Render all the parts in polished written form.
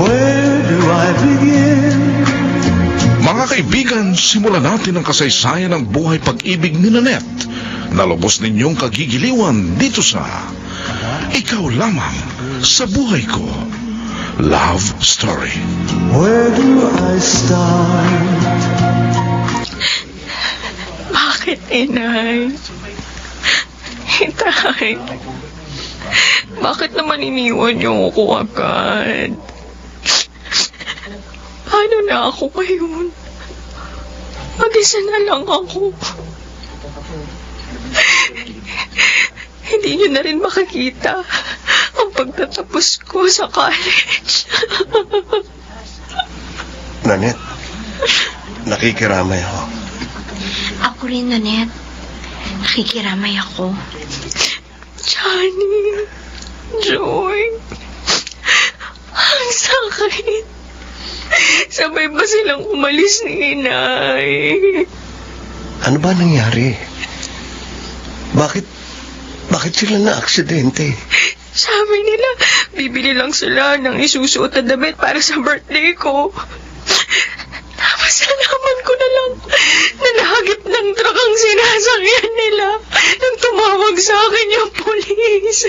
Where do I begin? Mga kaibigan, simulan natin ang kasaysayan ng buhay pag-ibig ni Nanette na lubos ninyong kagigiliwan dito sa Ikaw Lamang sa Buhay Ko Love Story. Where do I start? Bakit, inay? Itay, bakit naman iniwan niyo ako agad? Paano na ako ngayon? Mag-isa na lang ako. Hindi niyo na rin makikita ang pagtatapos ko sa college. Nanette, nakikiramay ako. Ako rin, Nanette. Nakikiramay ako. Johnny, Joy, ang sakit. Sabay ba silang umalis ni inay? Ano ba nangyari? Bakit sila na-aksidente? Sabi nila, bibili lang sila ng isusuot na damit para sa birthday ko. Tapos nalaman ko na lang na nahagip ng truck ang sinasakyan nila nang tumawag sa akin yung polis.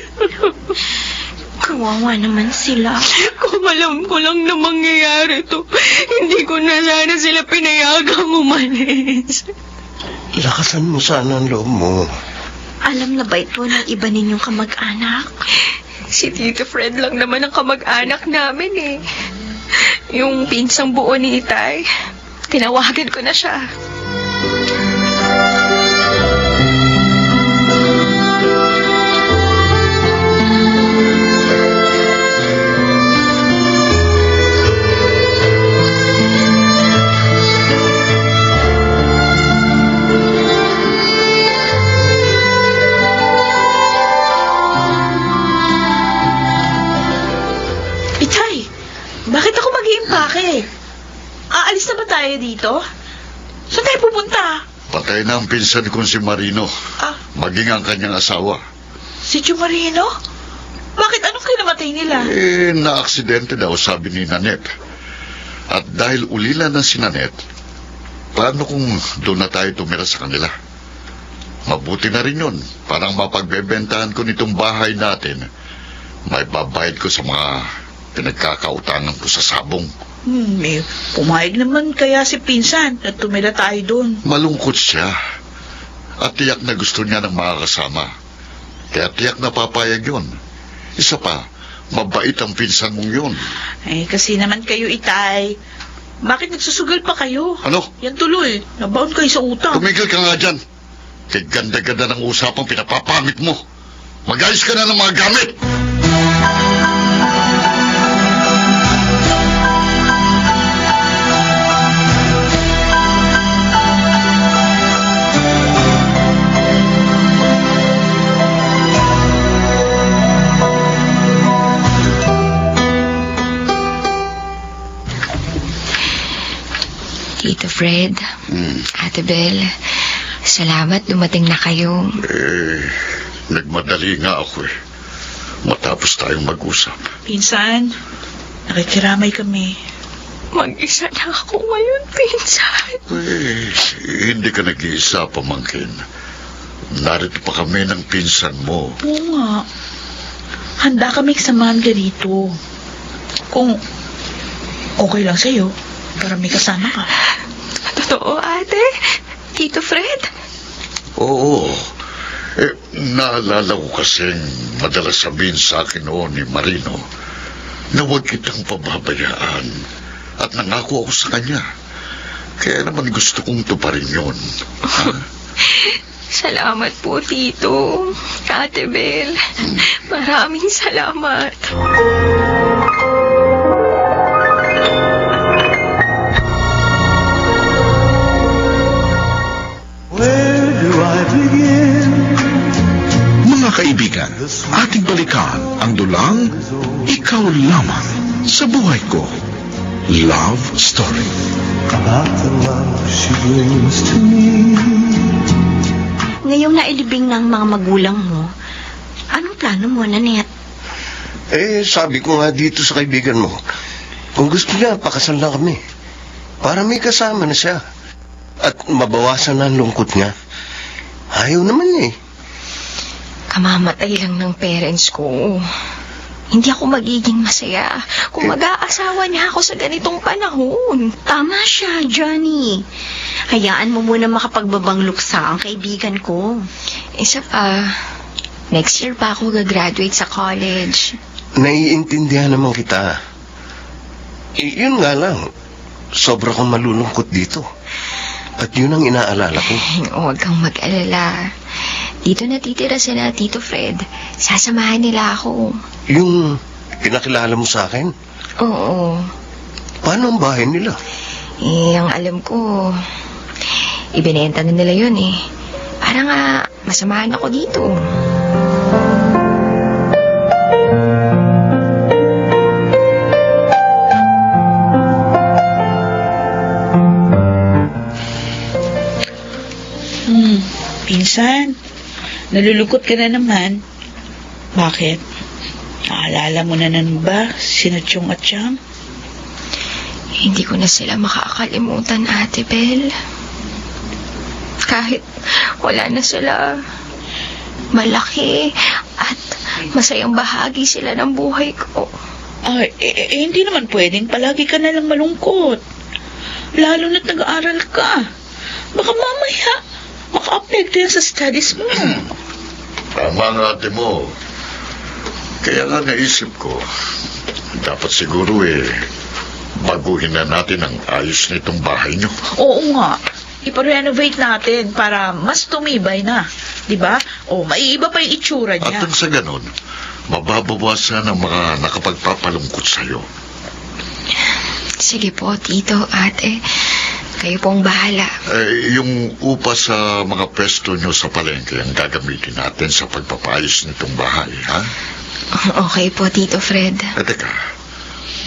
Kawawa naman sila. Kung alam ko lang na mangyayari to, hindi ko na sana sila pinayagang umalis. Lakasan mo sana ang loob mo. Alam na ba ito ng iba ninyong kamag-anak? Si Tito Fred lang naman ang kamag-anak namin eh. Yung pinsang buo ni Itay, tinawagan ko na siya. Itay, bakit ako mag-iimpake? Aalis na ba tayo dito? Saan tayo pupunta? Patay na ang pinsan kong si Marino. Ah, Maging ang kanyang asawa. si Chumarino? Bakit anong kinamatay nila? Na-aksidente daw, sabi ni Nanette. At dahil ulila na si Nanette, paano kung doon na tayo tumira sa kanila? Mabuti na rin yun. Parang mapagbebentahan ko nitong bahay natin. May babayad ko sa mga pinagkakautangan ko sa sabong. Pumayag naman kaya si Pinsan na tumira tayo doon. Malungkot siya. At tiyak na gusto niya ng mga kasama. Kaya tiyak na papayag yun. Isa pa, mabait ang pinsan mong yun. Eh, kasi naman kayo, Itay. Bakit nagsusugal pa kayo? Ano? Yan tuloy. Nabaon kayo sa utang. Tumigil ka nga dyan. Kay ganda-ganda ng usapang pinapapamit mo. Mag-ayos ka na ng mga gamit. Tito Fred, Ate Bel, salamat dumating na kayo. Nagmadali nga ako eh. Matapos tayong mag-usap. Pinsan, nakikiramay kami. Mag-isa na ako ngayon, pinsan. Hindi ka nag-iisa, pamangkin. Narito pa kami ng pinsan mo. Oo nga. Handa kami samahan ka dito. Kung okay lang sa'yo, para may kasama ka. Totoo, ate? Tito Fred? Oo. Naalala ko kasing madalas sabihin sa akin noon ni Marino na huwag kitang pababayaan. At nangako ako sa kanya. Kaya naman gusto kong tuparin yun. Salamat po, Tito. Ate Bel, maraming salamat. Where do I begin? Mga kaibigan, ating balikan ang dulang Ikaw Lamang sa Buhay Ko Love Story. About the love she brings to me. Ngayong nailibing ng mga magulang mo, anong plano mo, Nanette? Sabi ko nga dito sa kaibigan mo, Kung gusto niya, pakasal na kami. Para may kasama na siya. At mabawasan na ang lungkot niya. Ayaw naman niya eh. Kamamatay lang ng parents ko. Hindi ako magiging masaya kung mag-aasawa niya ako sa ganitong panahon. Tama siya, Johnny. Hayaan mo muna makapagbabang luksa ang kaibigan ko. Isa pa, next year pa ako gagraduate sa college. Naiintindihan naman kita. Yun nga lang, sobra kong malulungkot dito. At yun ang inaalala ko. Huwag kang mag-alala. Dito natitira sila Tito Fred. Sasamahan nila ako. Yung pinakilala mo sa akin, Oo. paano ang bahay nila? Ang alam ko, ibinenta na nila yun eh. Para nga, masamahan ako dito. Pinsan, nalulungkot ka na naman. Bakit? Naalala mo na nan ba sina Chong at Chang? Hindi ko na sila makakalimutan, Ate Bel. Kahit wala na sila, malaki at masayang bahagi sila ng buhay ko. Ay, hindi naman pwedeng palagi ka na lang malungkot. Lalo na't nag-aaral ka. Baka mamaya, maka-apekto yan sa studies mo. Tama ang ate mo. Kaya nga naisip ko, dapat siguro baguhin na natin ang ayos nitong bahay niyo. Oo nga. Ipa-renovate natin para mas tumibay na. Diba? O, maiiba pa yung itsura At niya. nang sa ganon, mababawasan ang mga nakapagpapalungkot sa'yo. Sige po, Tito, Ate. Kayo pong bahala. Yung upa sa mga pwesto nyo sa palengke ang gagamitin natin sa pagpapayos nitong bahay, ha? Okay po, Tito Fred. Teka,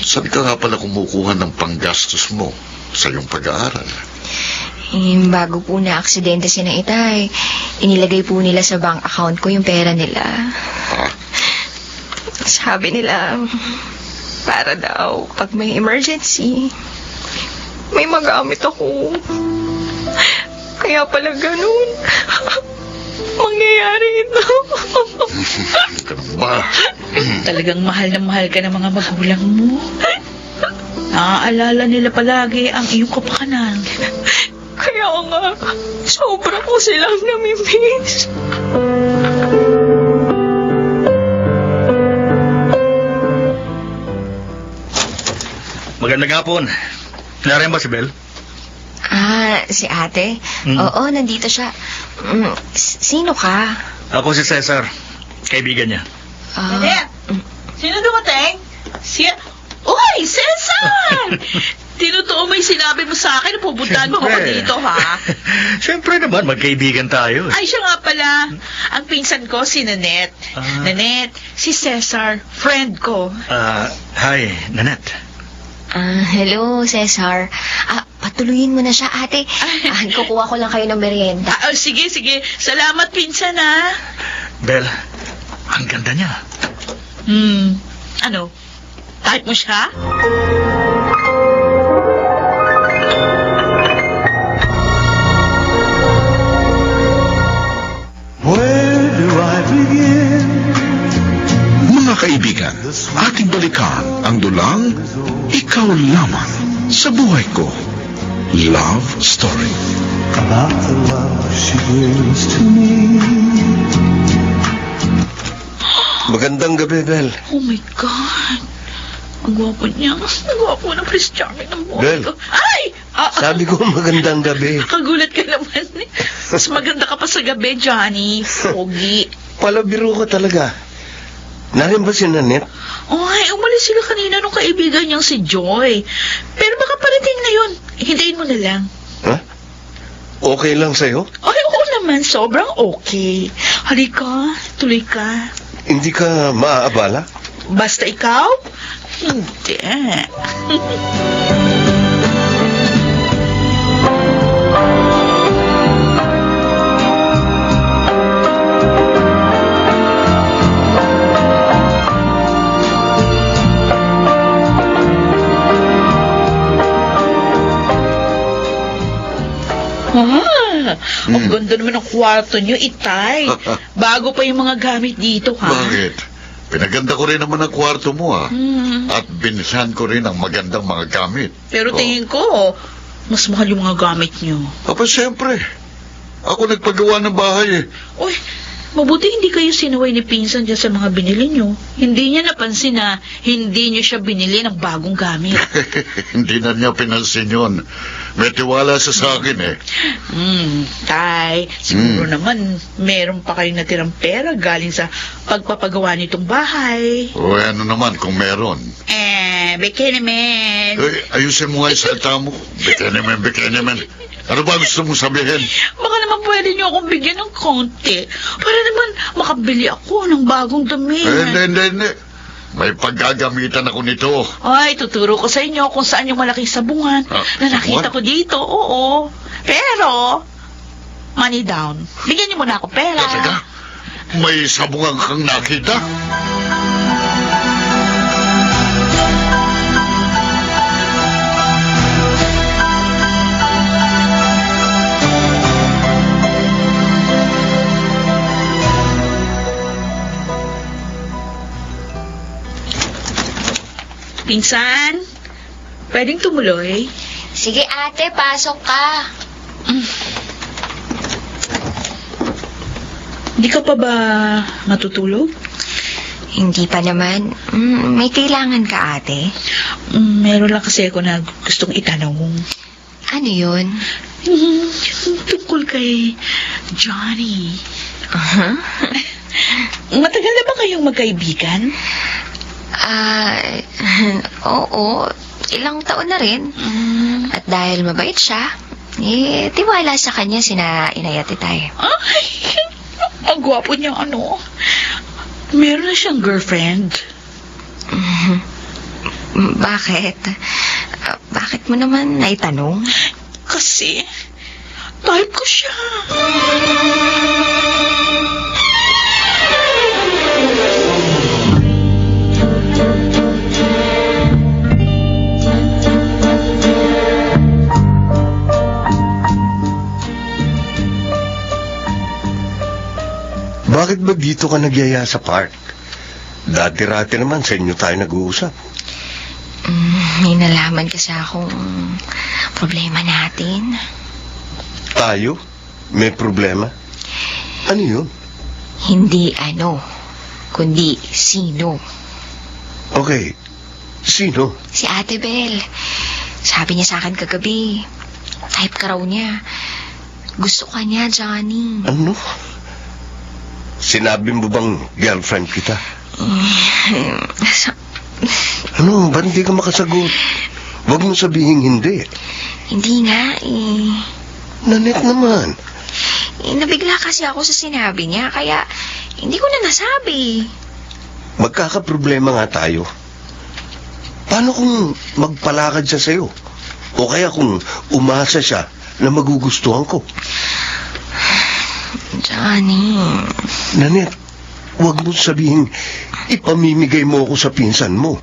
saan ka nga pala kumukuha ng panggastos mo sa iyong pag-aaral? Bago po na aksidente si na Itay, inilagay po nila sa bank account ko yung pera nila. Ha? Sabi nila, para daw, pag may emergency, may magamit ako. Kaya pala ganun. Mangyayari ito. Ganun ba? Talagang mahal na mahal ka ng mga magulang mo. Naaalala nila palagi ang iyong kapakanan. Kaya nga, sobra ko silang namimiss. Magandang hapon. Nariyan ba si Bel? Si ate? Mm. Oo, nandito siya. Sino ka? Ako si Cesar. Kaibigan niya. Nanette, sino dumating? Uy, Cesar! Tinutuo mo yung sinabi mo sa akin na pupuntahan mo ako Siyempre. dito, ha? Siyempre naman, magkaibigan tayo. Ay, siya nga pala. Ang pinsan ko, si Nanette. Nanette, si Cesar, friend ko. Hi, Nanette. Hello, Cesar. Patuluyin mo na siya, ate. Kukuha ko lang kayo ng merienda. Sige. Salamat, pinsan, ha? Bel, ang ganda niya. Ano? Type mo siya? Where do I begin? Mga kaibigan, ating balikan ang dulang Ikaw Lamang sa Buhay Ko. Love Story. About the love she brings to me. Magandang gabi, Bel. Oh my God. Ang gwapo niya. Ang gwapo ng Prince Charming ng buhay Bel. ko. Ay! Sabi ko magandang gabi. Kagulat ka naman. Mas maganda ka pa sa gabi, Johnny. Pogi. Palabiro ko talaga. Nariyan ba si Nanette? Ay, umalis sila kanina nung kaibigan niyang si Joy. Pero baka parating na yun. Hintayin mo na lang. Ha? Okay lang sa'yo? Ay, oo naman. Sobrang okay. Halika, tuloy ka. Hindi ka maaabala? Basta ikaw? Hindi. Ang ganda naman ng kwarto niyo, Itay. Bago pa yung mga gamit dito, ha? Bakit? Pinaganda ko rin naman ang kwarto mo, ha? Hmm. At binilhan ko rin ang magandang mga gamit. Pero Oh. tingin ko, mas mahal yung mga gamit niyo. Aba, siyempre. Ako nagpagawa ng bahay, eh. Uy, mabuti hindi kayo sinuway ni Pinsan dyan sa mga binili niyo. Hindi niya napansin na hindi niyo siya binili ng bagong gamit. Hindi na niya pinansin yun. May tiwala siya sa akin, eh. Tay, siguro naman meron pa kayong natirang pera galing sa pagpapagawa nitong bahay. O ano naman kung meron. Bikini man. Ayusin mo nga yung salita mo. Bikini man. Ano ba gusto mong sabihin? Baka naman pwede niyo akong bigyan ng konti para naman makabili ako ng bagong damit. Hindi. May paggagamitan ako nito. Ay, tuturo ko sa inyo kung saan yung malaking sabungan na nakita ko dito. Oo. Pero, money down. Bigyan niyo muna ako pera. Teka, may sabungan kang nakita? Pinsan, pwedeng tumuloy? Sige ate, pasok ka. Di ka pa ba matutulog? Hindi pa naman. May kailangan ka ate? Meron lang kasi ako na gustong itanong. Ano yun? Tungkol kay Johnny. Uh-huh. Matagal na ba kayong magkaibigan? Oo. Ilang taon na rin. At dahil mabait siya, tiwala sa kanya sina Inay at Itay. Ay, ang gwapo niya, ano. Meron na siyang girlfriend. Bakit? Bakit mo naman naitanong? Kasi, type ko siya. Bakit ba dito ka nagyaya sa park? Dati-rati naman sa inyo tayo nag-uusap. May nalaman kasi akong problema natin. Tayo? May problema? Ano yun? Hindi ano, kundi sino. Okay. Sino? Si Ate Bel. Sabi niya sa akin kagabi, type ka raw niya. Gusto ka niya, Johnny. Ano? Sinabi mo bang girlfriend kita? Ano? Ba't hindi ka makasagot? Huwag mo sabihin hindi. Hindi nga Nanette naman. nabigla kasi ako sa sinabi niya, kaya hindi ko na nasabi. Magkakaproblema nga tayo. Paano kung magpalakad siya sa'yo? O kaya kung umasa siya na magugustuhan ko? Johnny. Nanette, huwag mo sabihin ipamimigay mo ako sa pinsan mo.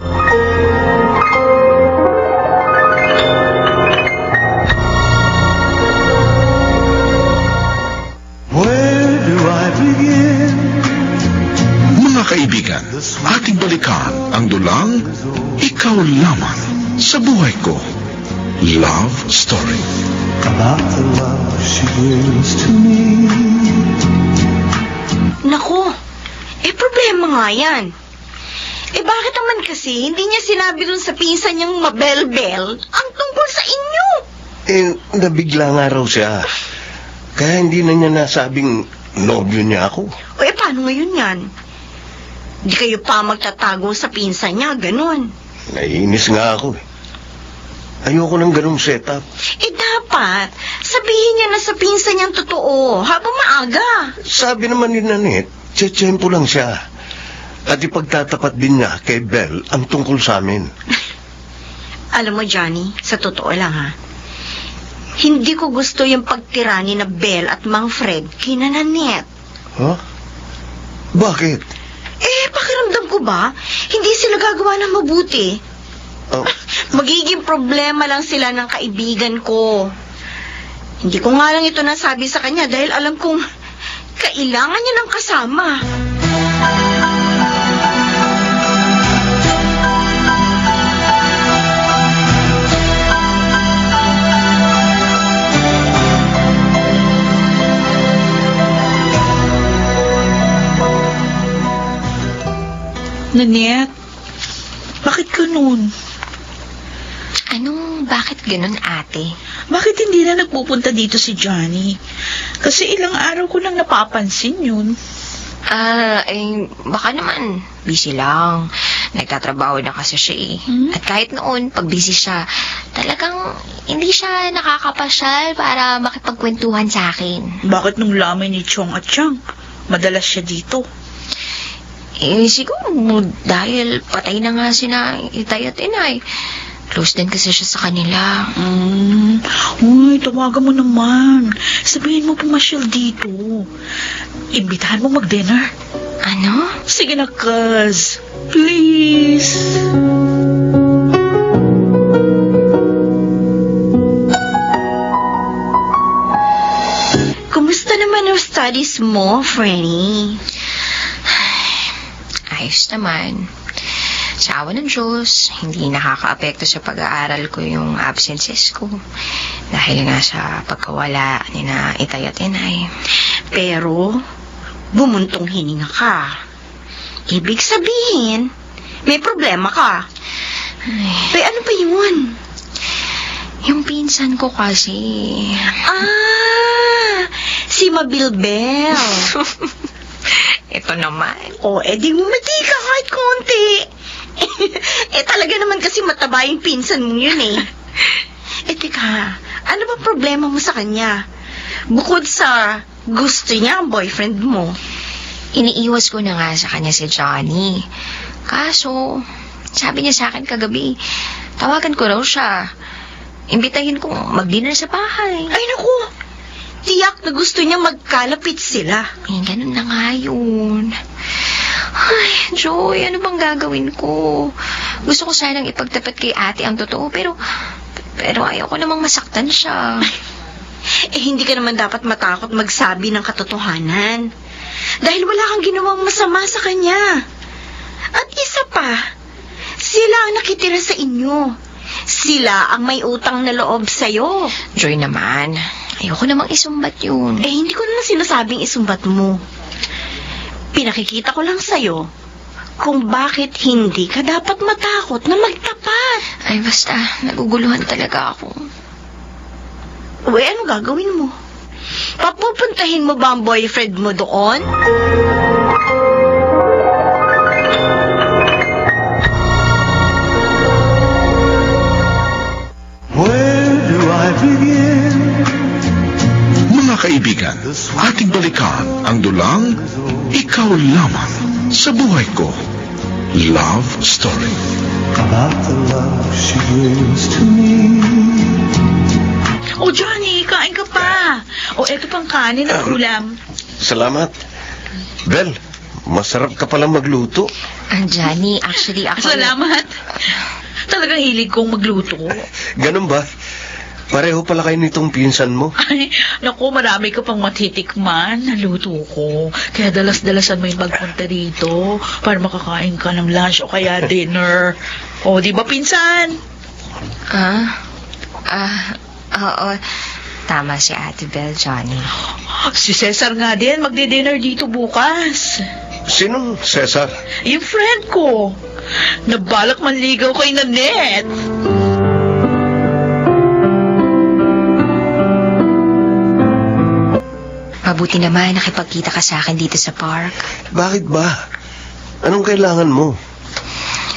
Where do I begin? Mga kaibigan, ating balikan ang dulang Ikaw Lamang sa Buhay Ko. Love Story. About the love she brings to me. Naku, problema nga yan. Bakit naman kasi hindi niya sinabi dun sa pinsan niyang mabel-bel ang tungkol sa inyo? Nabigla nga raw siya. Kaya hindi na niya nasabing nobyo niya ako. Paano ngayon yan? Di kayo pa magtatago sa pinsan niya, ganun. Naiinis nga ako. Ayoko ng ganung setup. Dapat, sabihin niya na sa pinsan niyang totoo, habang maaga. Sabi naman ni Nanette, tsetsempo lang siya. At ipagtatapat din niya kay Belle ang tungkol sa amin. Alam mo, Johnny, sa totoo lang ha, hindi ko gusto yung pagtirani na Belle at Mang Fred kina Nanette. Huh? Bakit? Pakiramdam ko ba, hindi sila gagawa ng mabuti. Oh. Magiging problema lang sila ng kaibigan ko. Hindi ko nga lang ito nasabi sa kanya dahil alam kong kailangan niya ng kasama. Nanette, bakit ganun? Bakit ganun, ate? Bakit hindi na nagpupunta dito si Johnny? Kasi ilang araw ko nang napapansin yun. Baka naman, busy lang. Nagtatrabaho na kasi siya eh. At kahit noon, pag busy siya, talagang hindi siya nakakapasyal para makipagkwentuhan sa akin. Bakit nung lamay ni Chong at Chang, madalas siya dito? Siguro dahil patay na nga sina Itay at Inay. Close din kasi siya sa kanila. Uy, tawagan mo naman. Sabihin mo pumasyal dito. Imbitahan mo mag-dinner. Ano? Sige na, cuz. Please. Kumusta naman ang studies mo, Franny? Ayos naman. Sa awa ng Diyos, hindi nakaka-apekto sa pag-aaral ko yung absences ko. Dahil nga sa pagkawala ni na Itay at Inay. Pero, bumuntong hininga ka. Ibig sabihin, may problema ka. Ay, ano ba yun? Yung pinsan ko kasi... Si Mabilbel. Ito naman. Di umati ka kahit konti. Talaga naman kasi mataba yung pinsan mong yun eh. Teka, ano ba problema mo sa kanya? Bukod sa gusto niya ang boyfriend mo. Iniiwas ko na nga sa kanya si Johnny. Kaso, sabi niya sa akin kagabi, tawagan ko raw siya. Imbitahin kong mag-dinner sa bahay. Ay naku, tiyak na gusto niya magkalapit sila. Ganun na nga yun. Ay, Joy, ano bang gagawin ko? Gusto ko sanang ipagtapat kay ate ang totoo, pero ayaw ko namang masaktan siya. Hindi ka naman dapat matakot magsabi ng katotohanan. Dahil wala kang ginawang masama sa kanya. At isa pa, sila ang nakitira sa inyo. Sila ang may utang na loob sa'yo. Joy naman, ayoko namang isumbat yun. Hindi ko naman sinasabing isumbat mo. Pinakikita ko lang sa'yo kung bakit hindi ka dapat matakot na magtapat. Ay, basta, naguguluhan talaga ako. Ano gagawin mo? Papupuntahin mo ba ang boyfriend mo doon? Where do I begin? Mga kaibigan, ating balikan ang dulang Ikaw Lamang sa Buhay Ko. Love Story. About the love she brings to me. Johnny, kain ka pa. Eto pang kanin at ulam. Salamat. Bel, masarap ka palang magluto. Johnny, actually ako... Salamat. Talagang hilig kong magluto. Ganun ba? Pareho pala kayo nitong pinsan mo. Ay, naku, marami ka pang matitikman na luto ko. Kaya dalas-dalasan mo yung pagpunta rito para makakain ka ng lunch o kaya dinner. Di ba, pinsan? Oo. Tama si Ate Bel, Johnny. Si Cesar nga din, magdi-dinner dito bukas. Sinong Cesar? Yung friend ko. Nabalak manligaw kay Nanette. Mabuti naman nakipagkita ka sa akin dito sa park. Bakit ba? Anong kailangan mo?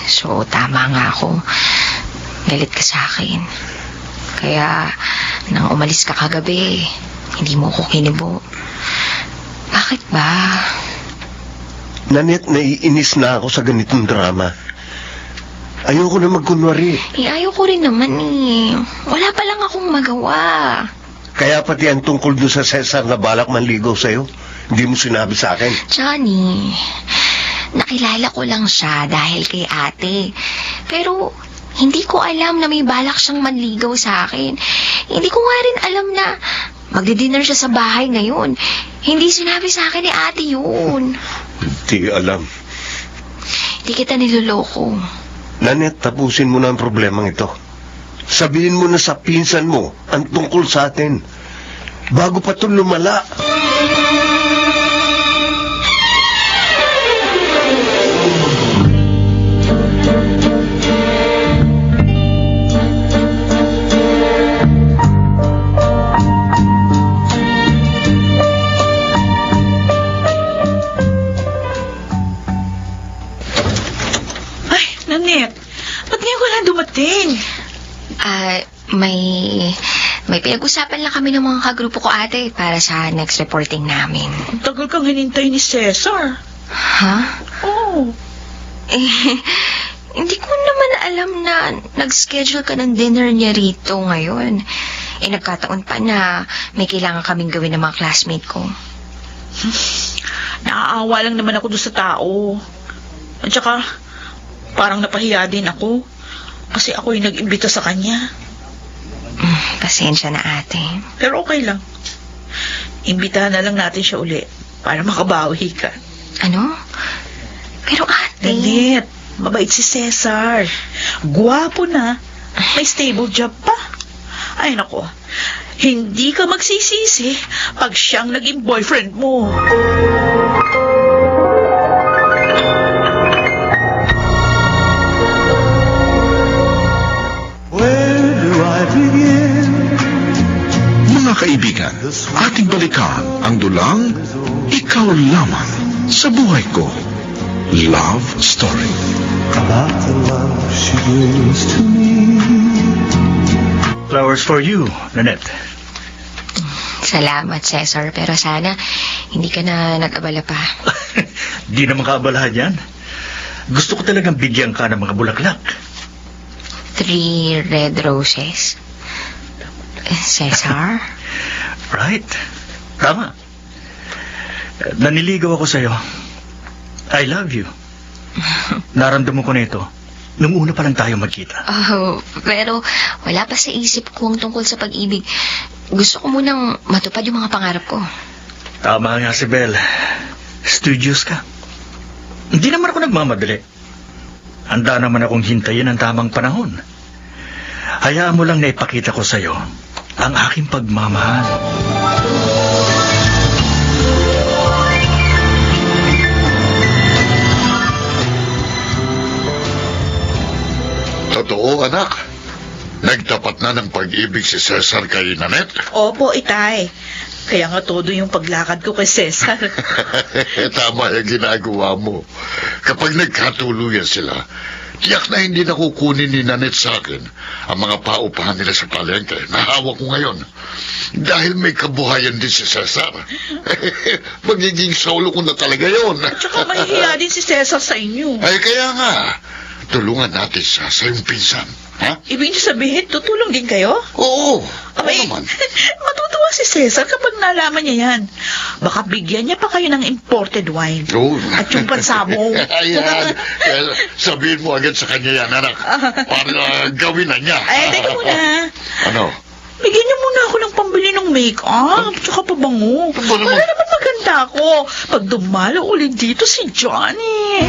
So, tama nga ako. Galit ka sa akin. Kaya, nang umalis ka kagabi, hindi mo ako kinibo. Bakit ba? Nanette, naiinis na ako sa ganitong drama. Ayoko na magkunwari. Ayoko rin naman eh. Wala pa lang akong magawa. Kaya pati ang tungkol doon sa Cesar na balak manligaw sa'yo, hindi mo sinabi sa akin. Johnny, nakilala ko lang siya dahil kay ate. Pero, hindi ko alam na may balak siyang manligaw sa akin. Hindi ko nga rin alam na Magdi-dinner siya sa bahay ngayon. Hindi sinabi sa akin ni ate yun. Hindi alam. Hindi kita niloloko. Nanette, tapusin mo na ang problemang ito. Sabihin mo na sa pinsan mo ang tungkol sa atin. Bago pa ito lumala. Ay, Nanette, ba't ngayon ka lang dumating? May pinag-usapan lang kami ng mga kagrupo ko, ate, para sa next reporting namin. Ang tagal kang hinintay ni Cesar. Ha? Oo. Hindi ko naman alam na nag-schedule ka ng dinner niya rito ngayon. Nagkataon pa na may kailangan kaming gawin ng mga classmate ko. Naaawa lang naman ako doon sa tao. At saka, parang napahiya din ako. Kasi ako yung nag-imbita sa kanya. Pasensya na, ate. Pero okay lang. Imbitahan na lang natin siya uli para makabawi ka. Ano? Pero ate... Nanette, mabait si Cesar. Guwapo na. May stable job pa. Ay nako, hindi ka magsisisi pag siyang naging boyfriend mo. Where do I begin? Mga kaibigan, ating balikan ang dulang Ikaw Lamang sa Buhay Ko. Love Story. About the love she brings to me. Flowers for you, Nanette. Salamat, Cesar. Pero sana hindi ka na nag-abala pa. Di naman kaabalahan yan. Gusto ko talagang bigyan ka ng mga bulaklak. 3 red roses. Cesar? Right. Tama. Naniligaw ako sa'yo. I love you. Naramdaman ko na ito nung una pa lang tayo magkita. Oh, pero wala pa sa isip ko ang tungkol sa pag-ibig. Gusto ko munang matupad yung mga pangarap ko. Tama nga si Belle. Studious ka. Hindi naman ako nagmamadali. Handa naman akong hintayin ang tamang panahon. Hayaan mo lang na ipakita ko sa'yo ang aking pagmamahal. Totoo, anak. Nagtapat na ng pag-ibig si Cesar kay Nanette. Opo, itay. Kaya nga todo yung paglakad ko kay Cesar. Tama yung ginagawa mo. Kapag nagkatuluyan sila, tiyak na hindi na kukunin ni Nanette sa akin ang mga paupahan nila sa palengke na hawak ko ngayon. Dahil may kabuhayan din si Cesar. Magiging solo ko na talaga yon. At saka mahihiya din si Cesar sa inyo. Ay, kaya nga. Tulungan natin siya sa iyong pinsan. Ha? Ibig niyo sabihin, tutulong din kayo? Oo. Abay, naman. matutuwa si Cesar kapag nalaman niya yan. Baka bigyan niya pa kayo ng imported wine. Oo. At yung pansabong. Ayan. Sabihin mo agad sa kanya yan, anak. Para gawin na niya. Ay, teka muna. Ano? Bigyan niyo muna ako ng pambili ng make-up. Tsaka pabango. Pabango? Para naman maganda ako. Pag dumalo ulit dito si Johnny.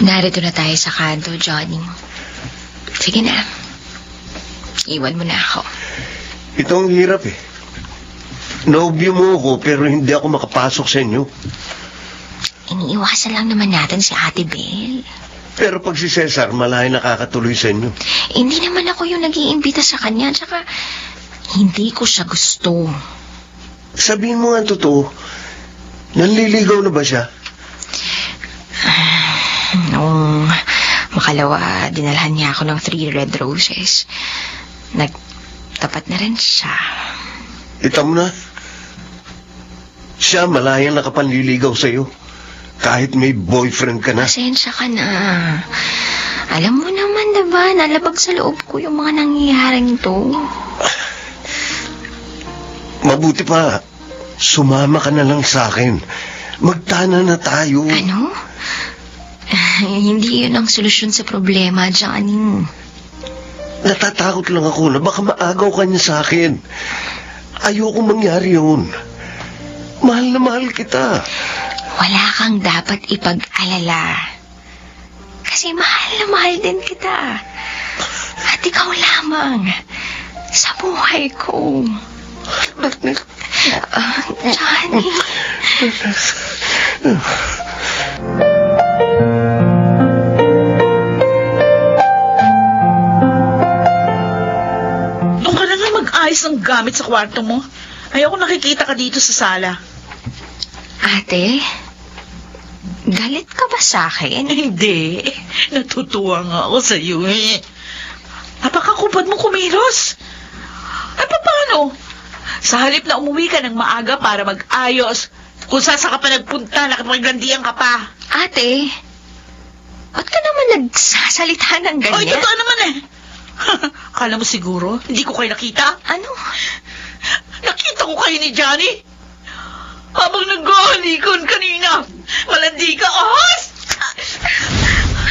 Narito na tayo sa kanto, Johnny. Sige na. Iwan mo na ako. Ito ang hirap eh. Nobyo mo ako pero hindi ako makapasok sa inyo. Iniiwasan lang naman natin si Ate Belle. Pero pag si Cesar, malayo nakakatuloy sa inyo. Hindi naman ako yung nag-iimbita sa kanya. Tsaka, hindi ko siya gusto. Sabihin mo nga ang totoo, nanliligaw na ba siya? Noong makalawa, dinalhan niya ako ng 3 red roses. Nagtapat na rin siya. Ita mo na. Siya malayang nakapanliligaw sa'yo. Kahit may boyfriend ka na. Pasensya ka na. Alam mo naman, diba, nalabag sa loob ko yung mga nangyayaring to. Mabuti pa, sumama ka na lang sa akin. Magtana na tayo. Ano? Hindi yun ang solusyon sa problema, Johnny. Natatakot lang ako na baka maagaw ka niya sa akin. Ayoko mangyari yun. Mahal na mahal kita. Wala kang dapat ipag-alala. Kasi mahal na mahal din kita. At ikaw lamang sa buhay ko. Johnny. Doon ka na nga mag-ayos ng gamit sa kwarto mo. Ayoko nakikita ka dito sa sala. Ate, galit ka ba sa akin? Hindi. Natutuwa nga ako sa iyo eh. Napakakupad mo kumilos. Ay, paano? Sa halip na umuwi ka ng maaga para mag-ayos, kung saan ka pa nagpunta, nakapaglandian ka pa. Ate, ba't ka naman nagsasalita ng ganyan? Oy, totoo naman eh. Akala mo siguro, hindi ko kayo nakita? Ano? Nakita ko kayo ni Johnny. Habang nag-halikon kanina. Malandi ka, ahas!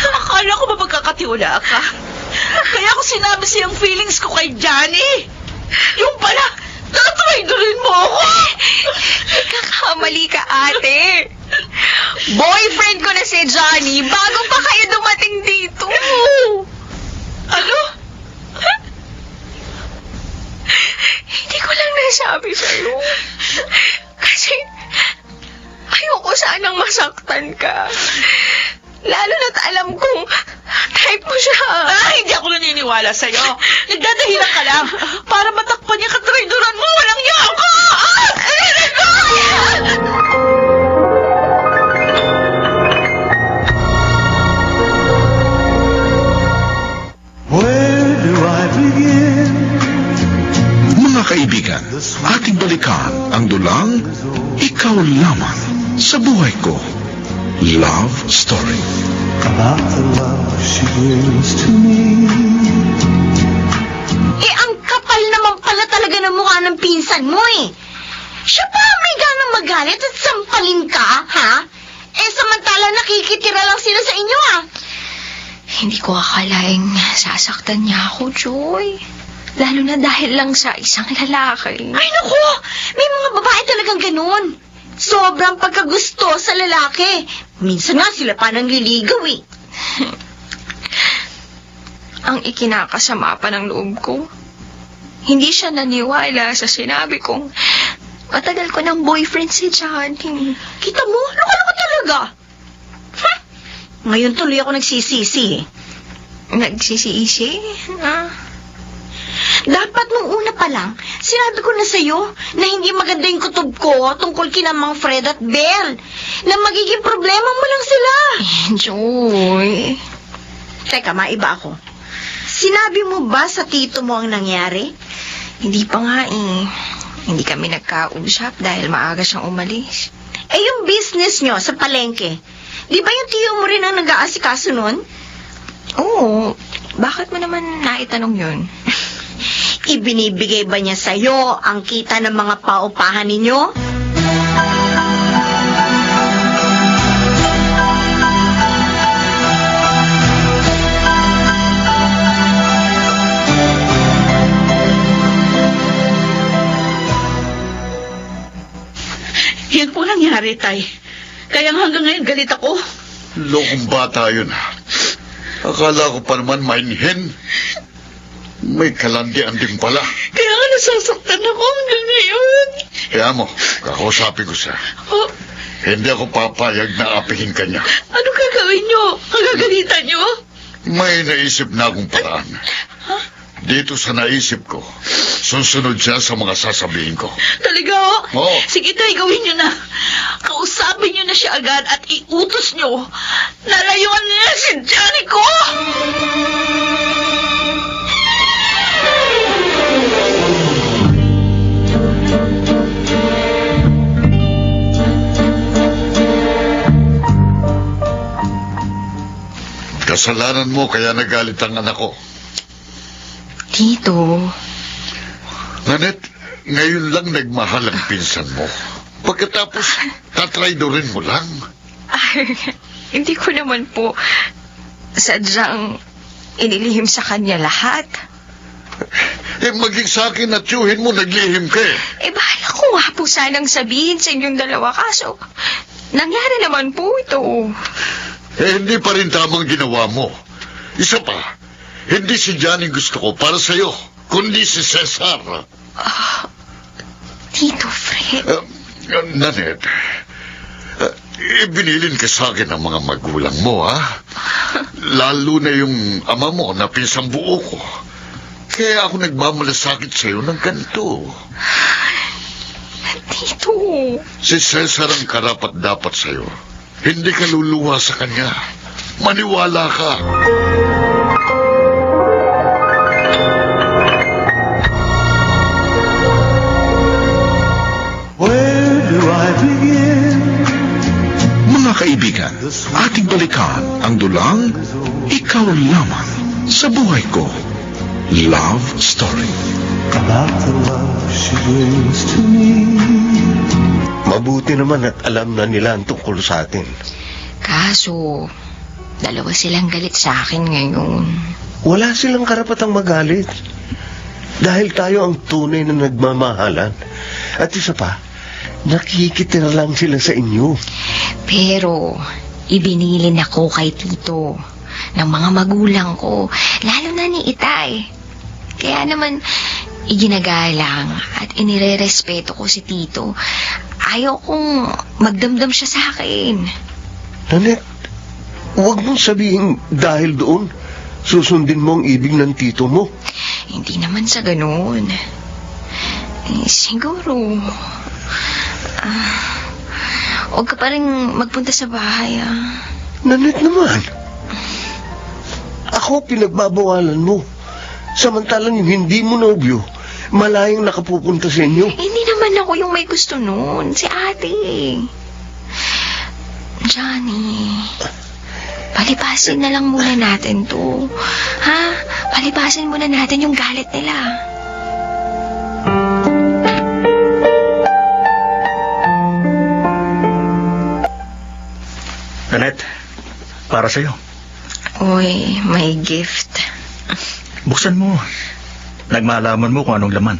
Akala ko ba magkakatiwala ka? Kaya ako sinabi siyang feelings ko kay Johnny. Yung pala, tatry-durin mo ako. Nagkakamali ka, ate. Boyfriend ko na si Johnny bago pa kayo dumating dito. Ano? Hindi ko lang nasabi sa'yo. Kasi ayoko sanang masaktan ka. Lalo na't alam kong type mo siya. Hindi ako naniniwala sa'yo. Nagdadahilan ka lang para matakpan niya katrayduran mo. Walang niya ako! Where do I begin? Mga kaibigan, ating balikan ang dulang Ikaw Lamang sa Buhay Ko. Love Story. About the love she brings to me. Ang kapal naman pala talaga ng mukha ng pinsan mo eh. Siya pa may ganang magalit at sampalin ka, ha? Samantala nakikitira lang sila sa inyo, ah. Hindi ko akalaing sasaktan niya ako, Joy. Lalo na dahil lang sa isang lalaki. Ay, naku! May mga babae talagang ganun. Sobrang pagkagusto sa lalaki. Minsan nga sila pa nangliligaw eh. Ang ikinakasama pa ng loob ko, hindi siya naniwala sa sinabi kong matagal ko ng boyfriend si Johnny. Kita mo? Loko-loko talaga. Ngayon tuloy ako nagsisisi eh. Nagsisiisi? Dapat nung una pa lang, sinabi ko na sa'yo na hindi maganda yung kutob ko tungkol kina Mang Fred at Belle. Na magiging problema mo lang sila. Joy. Teka, maiba ako. Sinabi mo ba sa tito mo ang nangyari? Hindi pa nga eh. Hindi kami nagkausap dahil maaga siyang umalis. Yung business nyo sa palengke, di ba yung tiyo mo rin ang nag-aasikaso nun? Oo. Bakit mo naman naitanong yun? Ibinibigay ba niya sa'yo ang kita ng mga paupahan ninyo? Yan po nangyari, Tay. Kaya hanggang ngayon galit ako. Lokong bata yun. Akala ko pa naman mainhin. May kalandian din pala. Kaya nga nasasaktan ako hanggang ngayon. Kaya mo, kakausapin ko siya. Oh, Hindi ako papayag na apihin ka niya. ano gagawin nyo? Ang gagalitan nyo? May naisip na akong paraan. Dito sa naisip ko, susunod siya sa mga sasabihin ko. Talaga, oh? Oo. Sige, Tay, gawin nyo na. Kausapin nyo na siya agad at iutos nyo. Nalayuan niya si Johnny ko! Kasalanan mo kaya nagalit ang anak ko. Tito, Nanette, ngayon lang nagmahal ang pinsan mo. Pagkatapos, tatraydorin mo lang. Hindi ko naman po sadyang inilihim sa kanya lahat. Maging sa akin at tiyuhin mo, naglihim ka eh. Bahala ko nga po sanang sabihin sa inyong dalawa, kaso nangyari naman po ito. Hindi pa rin tamang ginawa mo. Isa pa, hindi si Johnny gusto ko para sa'yo, kundi si Cesar. Tito Fred. Nanette, ibinilin ka sa akin ng mga magulang mo, ha? Lalo na yung ama mo na pinsang buo ko. Kaya ako nagmamalasakit sa'yo ng ganito. Tito. Si Cesar ang karapat-dapat sa'yo. Hindi ka luluha sa kanya. Maniwala ka. Where do I begin? Mga kaibigan, ating balikan ang dulang Ikaw Lamang sa Buhay Ko. Love Story. About the love she brings to me. Mabuti naman at alam na nila ang tungkol sa atin. Kaso, dalawa silang galit sa akin ngayon. Wala silang karapatang magalit. Dahil tayo ang tunay na nagmamahalan. At isa pa, nakikitira lang sila sa inyo. Pero, ibinilin ako kay Tito ng mga magulang ko, lalo na ni Itay. Kaya naman, iginagalang at inirerespeto ko si Tito. Ayaw kong magdamdam siya sa akin. Nanette, huwag mong sabihin dahil doon, susundin mo ang ibig ng tito mo. Hindi naman sa ganoon. Siguro, huwag ka pa rin magpunta sa bahay, Nanette naman, ako pinagbabawalan mo. Samantalang yung hindi mo nobyo, malayong nakapupunta sa inyo. Hindi naman ako yung may gusto noon. Si ate. Johnny, palipasin na lang muna natin to. Ha? Palipasin muna natin yung galit nila. Nanette, para sa'yo. Uy, may gift. Buksan mo. Nagmalaman mo kung anong laman.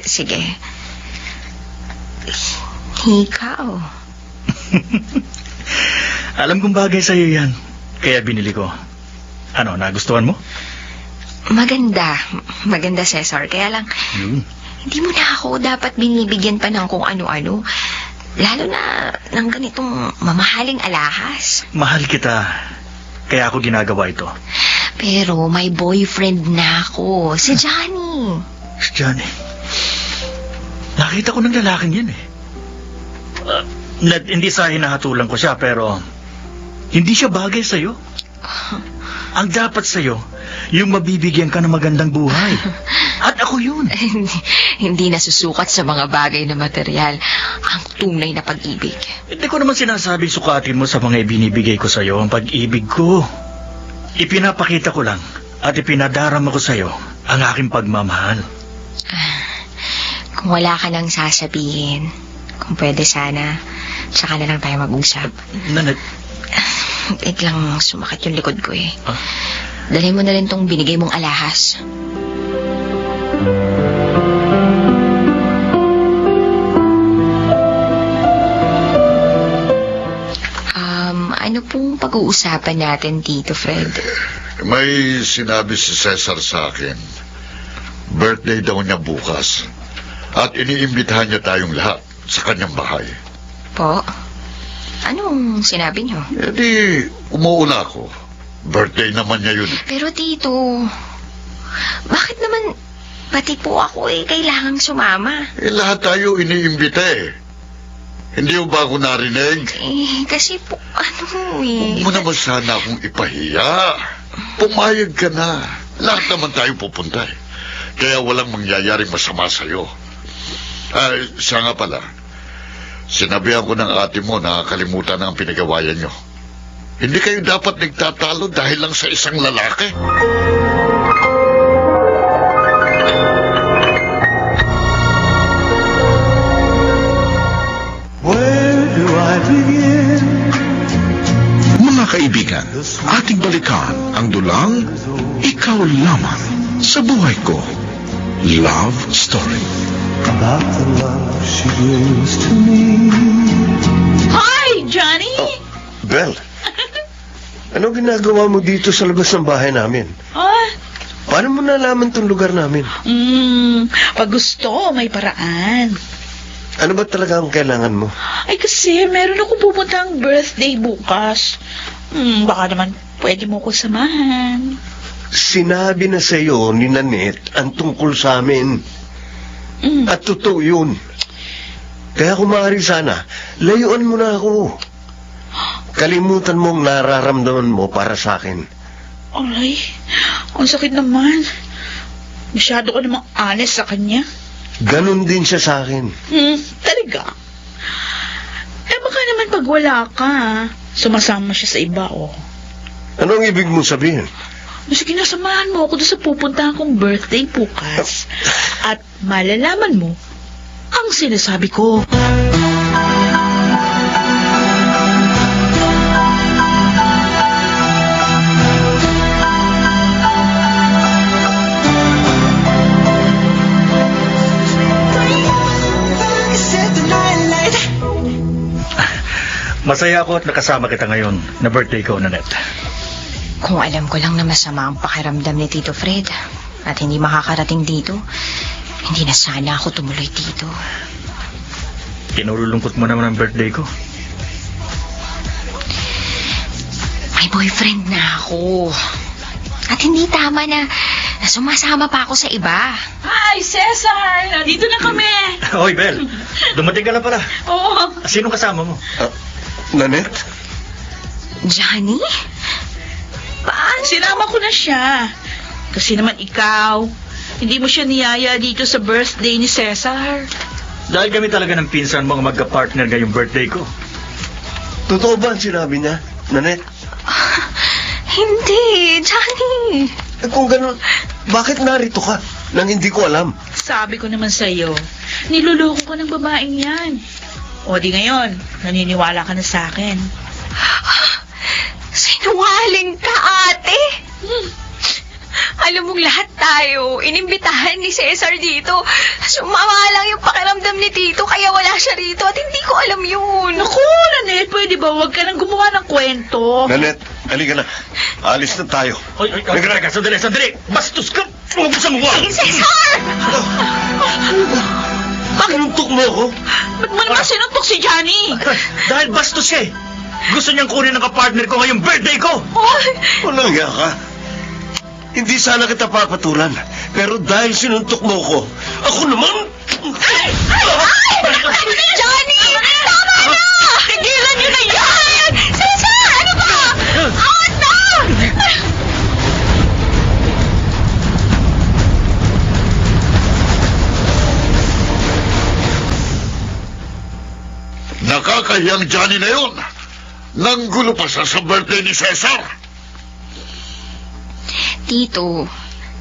Sige. Ikaw. Alam kong bagay sa'yo yan. Kaya binili ko. Ano, nagustuhan mo? Maganda. Maganda, Cesar. Kaya lang, hindi mo na ako dapat binibigyan pa ng kung ano-ano. Lalo na ng ganitong mamahaling alahas. Mahal kita. Kaya ako ginagawa ito. Pero may boyfriend na ako. Si Johnny. Si Johnny. Nakita ko ng lalaking yan eh. Hindi sa hinahatulan ko siya, pero hindi siya bagay sa'yo. Ang dapat sa'yo, yung mabibigyan ka ng magandang buhay. At ako yun. Hindi nasusukat sa mga bagay na material ang tunay na pag-ibig. Hindi ko naman sinasabing sukatin mo sa mga ibinibigay ko sa'yo ang pag-ibig ko. Ipinapakita ko lang at ipinadarama ko sa'yo ang aking pagmamahal. Kung wala ka nang sasabihin, kung pwede sana, tsaka na lang tayo mag-usap. Nanette. Biglang sumakit yung likod ko eh. Dalhin mo na rin tong binigay mong alahas. Ano pong pag-uusapan natin, Tito Fred? May sinabi si Cesar sa akin. Birthday daw niya bukas. At iniimbitahan niya tayong lahat sa kanyang bahay. Po? Anong sinabi niyo? Di, umuuna ako. Birthday naman niya yun. Pero Tito, bakit naman pati po ako kailangang sumama? Lahat tayo iniimbita eh. Hindi mo ba ako narinig? Kasi po, Huwag mo naman sana akong ipahiya. Pumayag ka na. Lahat naman tayo pupunta eh. Kaya walang mangyayaring masama sa'yo. Siya nga pala. Sinabihan ko ng ate mo na kalimutan na ang pinagawayan nyo. Hindi kayo dapat nagtatalo dahil lang sa isang lalaki. Where do I begin? Mga kaibigan, ating balikan ang dulang Ikaw Lamang sa Buhay Ko. Love Story. About the love she brings to me. Hi, Johnny! Bel, ano ginagawa mo dito sa labas ng bahay namin? Ah, Paano mo nalaman tong lugar namin? pag gusto, may paraan. Ano ba talaga ang kailangan mo? Ay kasi, meron akong pupuntang birthday bukas. Baka naman pwede mo ko samahan. Sinabi na sa iyo ni Nanette ang tungkol sa amin. At totoo yun. Kaya kung maaari sana, layuan mo na ako. Kalimutan mong nararamdaman mo para sa akin. Aray, ang sakit naman. Masyado ka namang honest sa kanya. Ganon din siya sa akin. Talaga? Eh baka naman pag wala ka, sumasama siya sa iba, oh. Ano ang ibig mong sabihin? Sige na, samahan mo ako doon sa pupuntahan kong birthday bukas. At malalaman mo ang sinasabi ko. Masaya ako at nakasama kita ngayon na birthday ko, Nanette. Kung alam ko lang na masama ang pakiramdam ni Tito Fred at hindi makakarating dito, hindi na sana ako tumuloy dito. Kinululungkot mo naman ang birthday ko. May boyfriend na ako. At hindi tama na sumasama pa ako sa iba. Hi, Cesar! Nandito na kami! Hoy, Bel. Dumating ka na pala. Oo. Sinong kasama mo? Nanette? Johnny? Paano? Sinama ko na siya. Kasi naman ikaw, hindi mo siya niyaya dito sa birthday ni Cesar. Dahil kami talaga ng pinsan mo ang magka-partner ngayong birthday ko. Totoo ba ang sinabi niya, Nanette? Hindi, Johnny. Eh kung gano'n, bakit narito ka nang hindi ko alam? Sabi ko naman sa'yo, niloloko ko ng babaeng yan. O di ngayon, naniniwala ka na sa akin. Sinungaling ka, ate. Alam mong lahat tayo, inimbitahan ni Cesar dito. Sumama lang yung pakiramdam ni Tito, kaya wala siya rito at hindi ko alam yun. Naku, Nanette, pwede ba huwag ka nang gumawa ng kwento? Nanette, halika na. Alis na tayo. Hoy, teka, sandali. Bastos ka! Huwag mo siyang huwag! Cesar! Sinuntok mo ako? Ba't mo naman sinuntok si Johnny? Dahil bastos siya eh. Gusto niyang kunin ang kapartner ko ngayong birthday ko. Walang hiya ka. Hindi sana kita papatulan. Pero dahil sinuntok mo ko, ako naman... Johnny! Tama na! Tigilan niyo na yan! Cesar! Ano ba? Out na! Nakakahiyang Johnny na yun. Nanggulo pa siya sa birthday ni Cesar. Tito,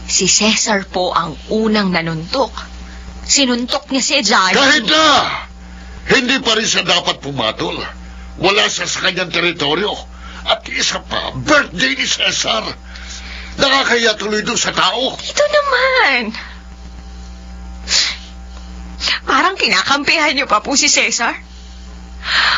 si Cesar po ang unang nanuntok. Sinuntok niya si Johnny. Kahit na, hindi pa rin siya dapat pumatol. Wala siya sa kanyang teritoryo. At isa pa, birthday ni Cesar. Nakakaya tuloy doon sa tao. Tito naman. Parang kinakampihan niyo pa po si Cesar.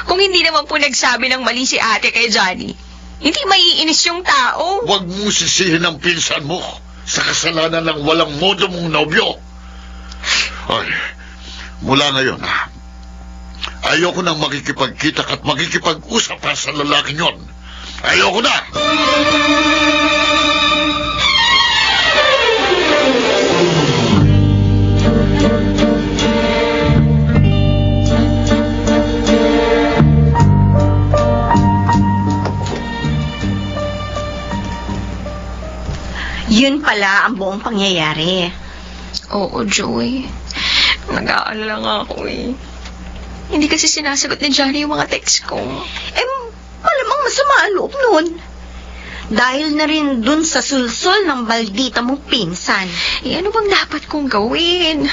Kung hindi naman po nagsabi ng mali si ate kay Johnny, hindi maiinis yung tao. Huwag mo sisihin ang pinsan mo sa kasalanan ng walang modo mong nobyo. Ay, mula ngayon, ayoko nang makikipagkita at makikipag-usap pa sa lalaking yon. Ayoko na! Yun pala ang buong pangyayari. Oo, Joey. Nag-aalala nga ako eh. Hindi kasi sinasagot ni Johnny yung mga text ko. Eh, Malamang masama ang loob nun. Dahil na rin dun sa sulsol ng baldita mong pinsan. Eh, ano bang dapat kong gawin?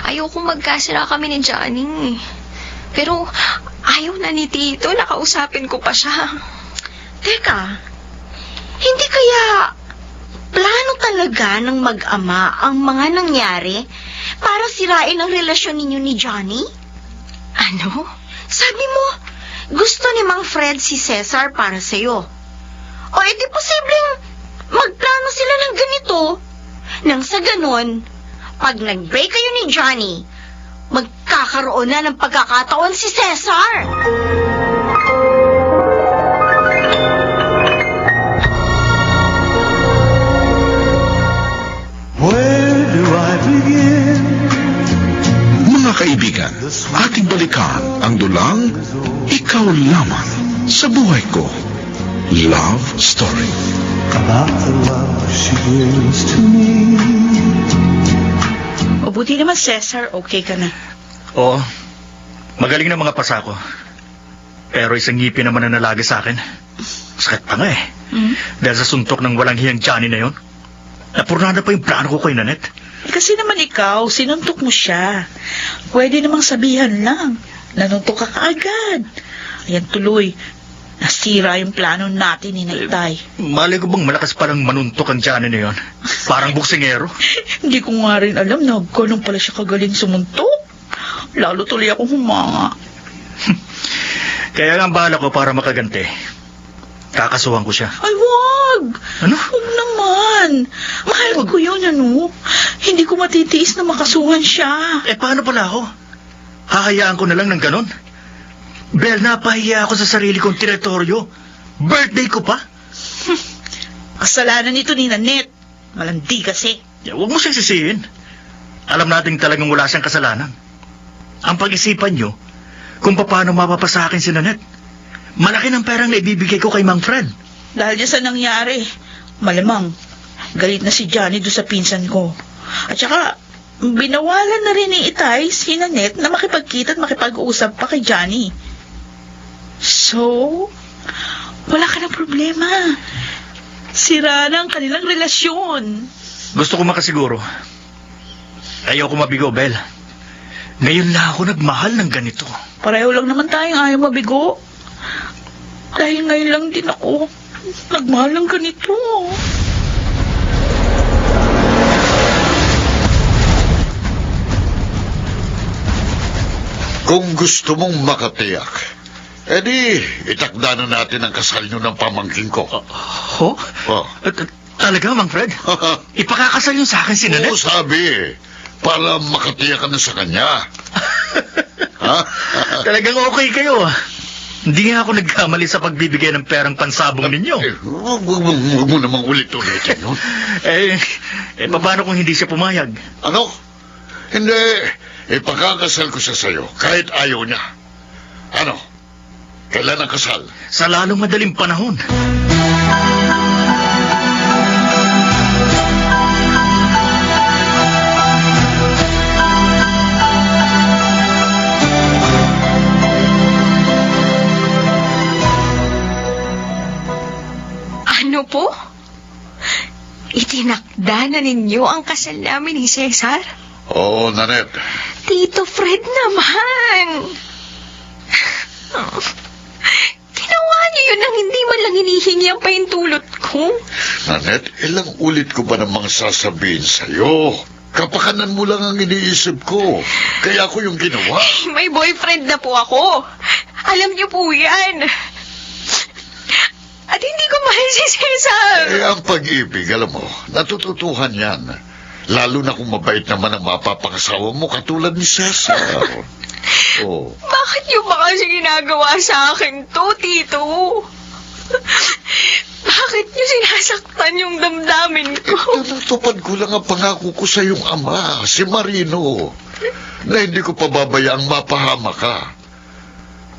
Ayokong magkasira kami ni Johnny. Pero ayaw na ni Tito, nakausapin ko pa siya. Teka, hindi kaya plano talaga ng mag-ama ang mga nangyari para sirain ang relasyon ninyo ni Johnny? Ano? Sabi mo, gusto ni Mang Fred si Cesar para sa'yo. O edi posibleng magplano sila ng ganito. Nang sa ganon, pag nag-break kayo ni Johnny, magkakaroon na ng pagkakataon si Cesar. Where do I begin? Mga kaibigan, ating balikan ang dulang Ikaw Lamang sa Buhay Ko. Love Story. About the love she brings to me. O buti naman, Cesar, okay ka na. Oo. Magaling na mga pasa ko. Pero isang ngipin naman na nalaga sa akin. Sakit pa nga eh. Dahil sa suntok ng walang hiyang Johnny na yon. Napurnada pa yung plano ko kay Nanette. Kasi naman ikaw, sinuntok mo siya. Pwede namang sabihan lang. Nanuntok ka kaagad. Ayan tuloy. Nasira yung plano natin ni Naitay. Malay ko bang malakas parang manuntok ang Johnny na yon? Parang buksingero. Hindi ko nga rin alam na ganun pala siya kagaling sumuntok. Lalo tuloy akong humanga. Kaya nga ang bahala ko para makaganti. Kakasuhan ko siya. Ay, wag! Ano? Huwag naman. Mahal ko yun, ano? Hindi ko matitiis na makasuhan siya. Eh paano pala ako? Hahayaan ko na lang ng ganon? Bel, napahiya ako sa sarili kong teritoryo. Birthday ko pa. Kasalanan nito ni Nanette. Malandi kasi. Huwag mo siyang sisihin. Alam natin talagang wala siyang kasalanan. Ang pag-isipan niyo, kung paano mapapasa akin si Nanette. Malaki ng perang na ibibigay ko kay Mang Fred. Dahil dyan sa nangyari, malamang, galit na si Johnny doon sa pinsan ko. At saka, binawalan na rin ni Itay si Nanette na makipagkita at makipag-usap pa kay Johnny. So, wala ka ng problema. Sira na ang kanilang relasyon. Gusto ko makasiguro. Ayaw ko mabigo, Bel. Ngayon na ako nagmahal ng ganito. Pareho lang naman tayong ayaw mabigo. Dahil ngayon lang din ako nagmahal ng ganito. Kung gusto mong makatiyak, edi itakda na natin ang kasal nyo ng pamangkin ko. Ho? Oh. Talaga, Mang Fred? Ipakakasal yun sa akin si Oo, Nanette? sabi. Para makatiyak ka na sa kanya. Ha? Talagang okay kayo, ah. Hindi nga ako nagkamali sa pagbibigay ng perang pansabong ninyo. Huwag mo namang ulit-ulitin yun. Paano kung hindi siya pumayag? Ano? Hindi. Ipakakasal ko siya sa'yo, kahit ayaw niya. Ano? Kailan ang kasal? Sa lalong madaling panahon. Ano po? Itinakda na ninyo ang kasal namin ni Cesar? Oo, Nanette. Tito Fred naman! Ginawa niyo yun nang hindi man lang hinihingi ang paintulot ko. Nanette, ilang ulit ko ba namang sasabihin sa'yo? Kapakanan mo lang ang iniisip ko. Kaya ako yung ginawa. May boyfriend na po ako. Alam niyo po yan. At hindi ko mahal si Cesar. Ang pag-ibig, alam mo, natututuhan yan. Lalo na kung mabait naman ang mapapakasawa mo katulad ni Cesar. Oh. Bakit niyo ba kasi ginagawa sa akin to, Tito? Bakit niyo sinasaktan yung damdamin ko? Natupad ko lang ang pangako ko sa iyong ama, si Marino, na hindi ko pababayaang mapahama ka.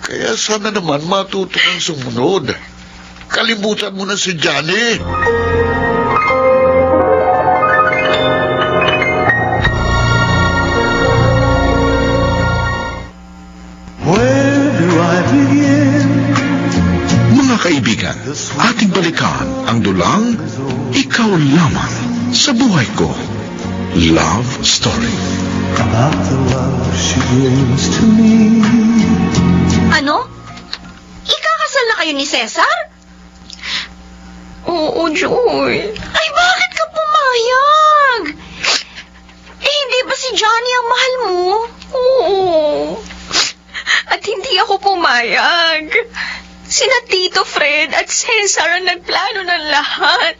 Kaya sana naman matuto kang sumunod. Kalimutan mo na si Johnny. Where do I begin? ating balikan ang dulang Ikaw Lamang sa Buhay Ko. Love Story. about the love she brings to me. Ano? Ikakasal na kayo ni Cesar? Oo, Joy. Ay, bakit ka pumayag? Eh, hindi ba si Johnny ang mahal mo? Oo. At hindi ako pumayag. Sina Tito Fred at Cesar ang nagplano ng lahat.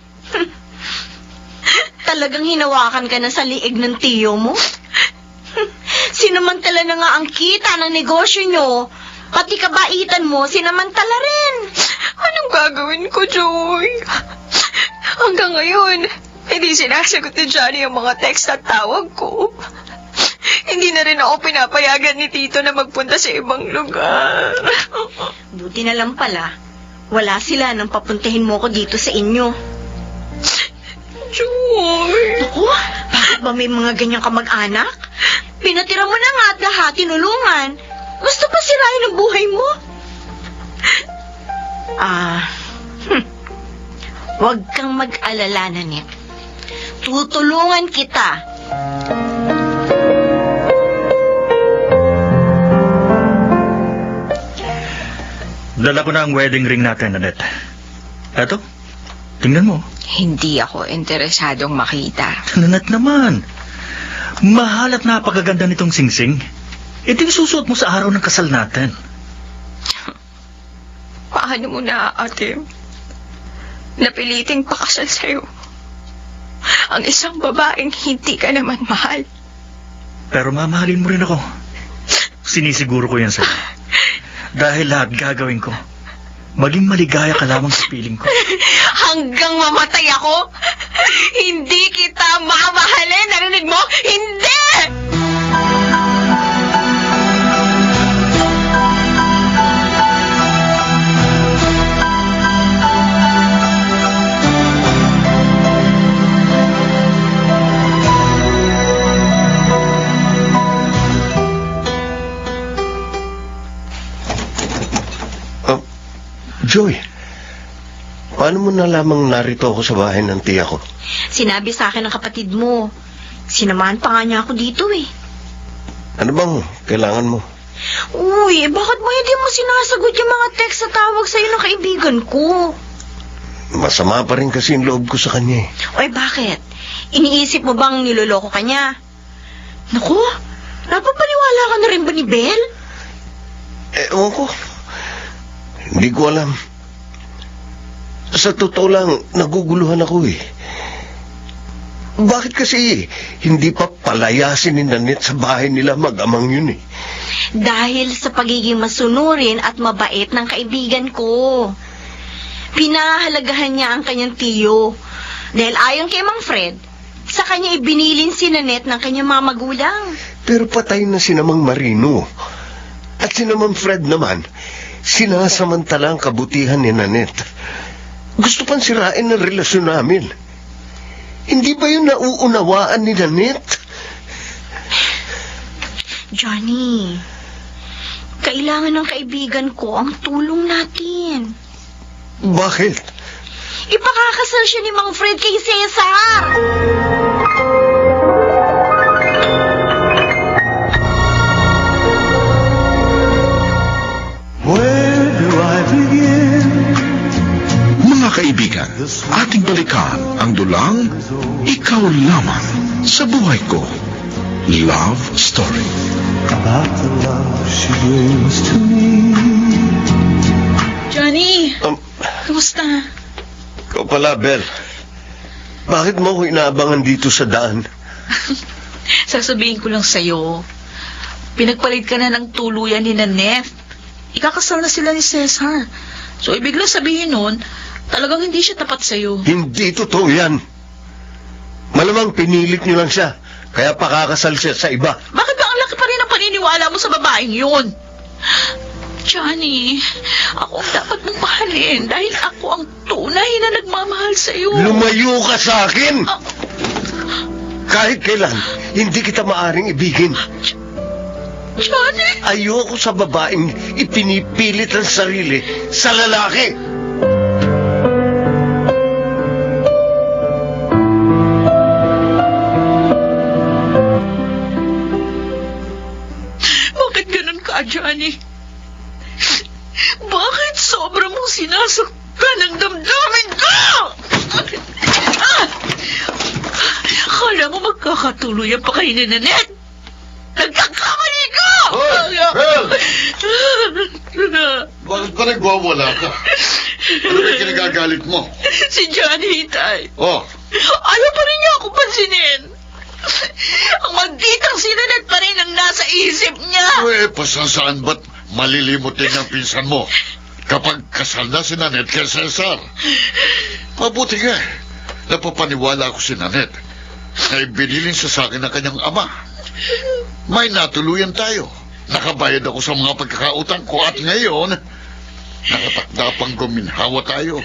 Talagang hinawakan ka na sa liig ng tiyo mo? Sinamantala na nga ang kita ng negosyo nyo. Pati kabaitan mo, sinamantala rin. Anong gagawin ko, Joy? Hanggang ngayon, hindi sinasagot ni Johnny ang mga text at tawag ko. Hindi na rin ako pinapayagan ni Tito na magpunta sa ibang lugar. Buti na lang pala, wala sila nang papuntahin mo ko dito sa inyo. Joy. Naku, bakit ba may mga ganyang kamag-anak? Pinatira mo na nga at lahat tinulungan. Gusto pa sirain ang buhay mo? Huwag kang mag-alala, Nanette. Tutulungan kita. Dala ko na ang wedding ring natin, Nanette. Eto, tingnan mo. Hindi ako interesadong makita. Nanette naman. Mahal at napakaganda nitong singsing. Ito yung susuot mo sa araw ng kasal natin. Paano mo na, ate? Napiliting pakasal sa'yo. Ang isang babaeng hindi ka naman mahal. Pero mamahalin mo rin ako. Sinisiguro ko yan sa'yo. Dahil lahat gagawin ko. Maging maligaya ka lamang sa piling ko. Hanggang mamatay ako, hindi kita mamahalin. Narinig mo? Hindi! Joy, paano mo nalamang narito ako sa bahay ng tiya ko? Sinabi sa akin ng kapatid mo. Sinamahan pa nga niya ako dito eh. Ano bang kailangan mo? Uy, bakit mo hindi mo sinasagot yung mga text sa tawag sa'yo ng kaibigan ko? Masama pa rin kasi yung loob ko sa kanya eh. Oy, bakit? Iniisip mo bang niloloko ka niya? Naku, napapaniwala ka na rin ba ni Belle? Ewan ko. Hindi ko alam. Sa totoo lang, naguguluhan ako eh. Bakit kasi hindi pa palayasin ni Nanette sa bahay nila mag-amang yun eh? Dahil sa pagiging masunurin at mabait ng kaibigan ko. Pinahalagahan niya ang kanyang tiyo. Dahil ayon kay Mang Fred, sa kanya ibinilin si Nanette ng kanyang mga magulang. Pero patay na si Namang Marino. At si Namang Fred naman, sinasamantala ang kabutihan ni Nanette. Gusto pang sirain ang relasyon namin. Hindi ba yun nauunawaan ni Nanette? Johnny, kailangan ng kaibigan ko ang tulong natin. Bakit? Ipakakasal siya ni Mang Fred kay Cesar. Where do I begin? Mga kaibigan, ating balikan ang dulang Ikaw Lamang sa Buhay Ko. Love Story. About the love she brings to me. Johnny, kamusta? Ikaw pala, Belle. Bakit mo ako inaabangan dito sa daan? Sasabihin ko lang sa'yo, pinagpalit ka na ng tuluyan ni Nanette. Ikakasal na sila ni Cesar. So, ibig lang sabihin nun, talagang hindi siya tapat sa'yo. Hindi totoo yan. Malamang pinilit niyo lang siya, kaya pakakasal siya sa iba. Bakit ba ang laki pa rin ang paniniwala mo sa babaeng yun? Johnny, ako ang dapat mong mahalin dahil ako ang tunay na nagmamahal sa'yo. Lumayo ka sa akin! Kahit kailan, hindi kita maaring ibigin. Johnny! Ayoko sa babaeng ipinipilit ang sarili sa lalaki. Makatuluyan pa kayo ni Nanette. Nagkakamali ko! Hoy, Bel! Bakit pa nagwawala ka? Ano ba kinagagalit mo? Si Johnny, Tay. Oh, Ayaw pa rin niya ako pansinin. Ang magditang si Nanette pa rin ang nasa isip niya. pasasaan ba't malilimutin ang pinsan mo kapag kasal na si Nanette kay Cesar? Mabuti nga, napapaniwala ako si Nanette na ibinilin sa akin ng kanyang ama. May natuluyan tayo. Nakabayad ako sa mga pagkakautang ko at ngayon, nakatakda pang guminhawa tayo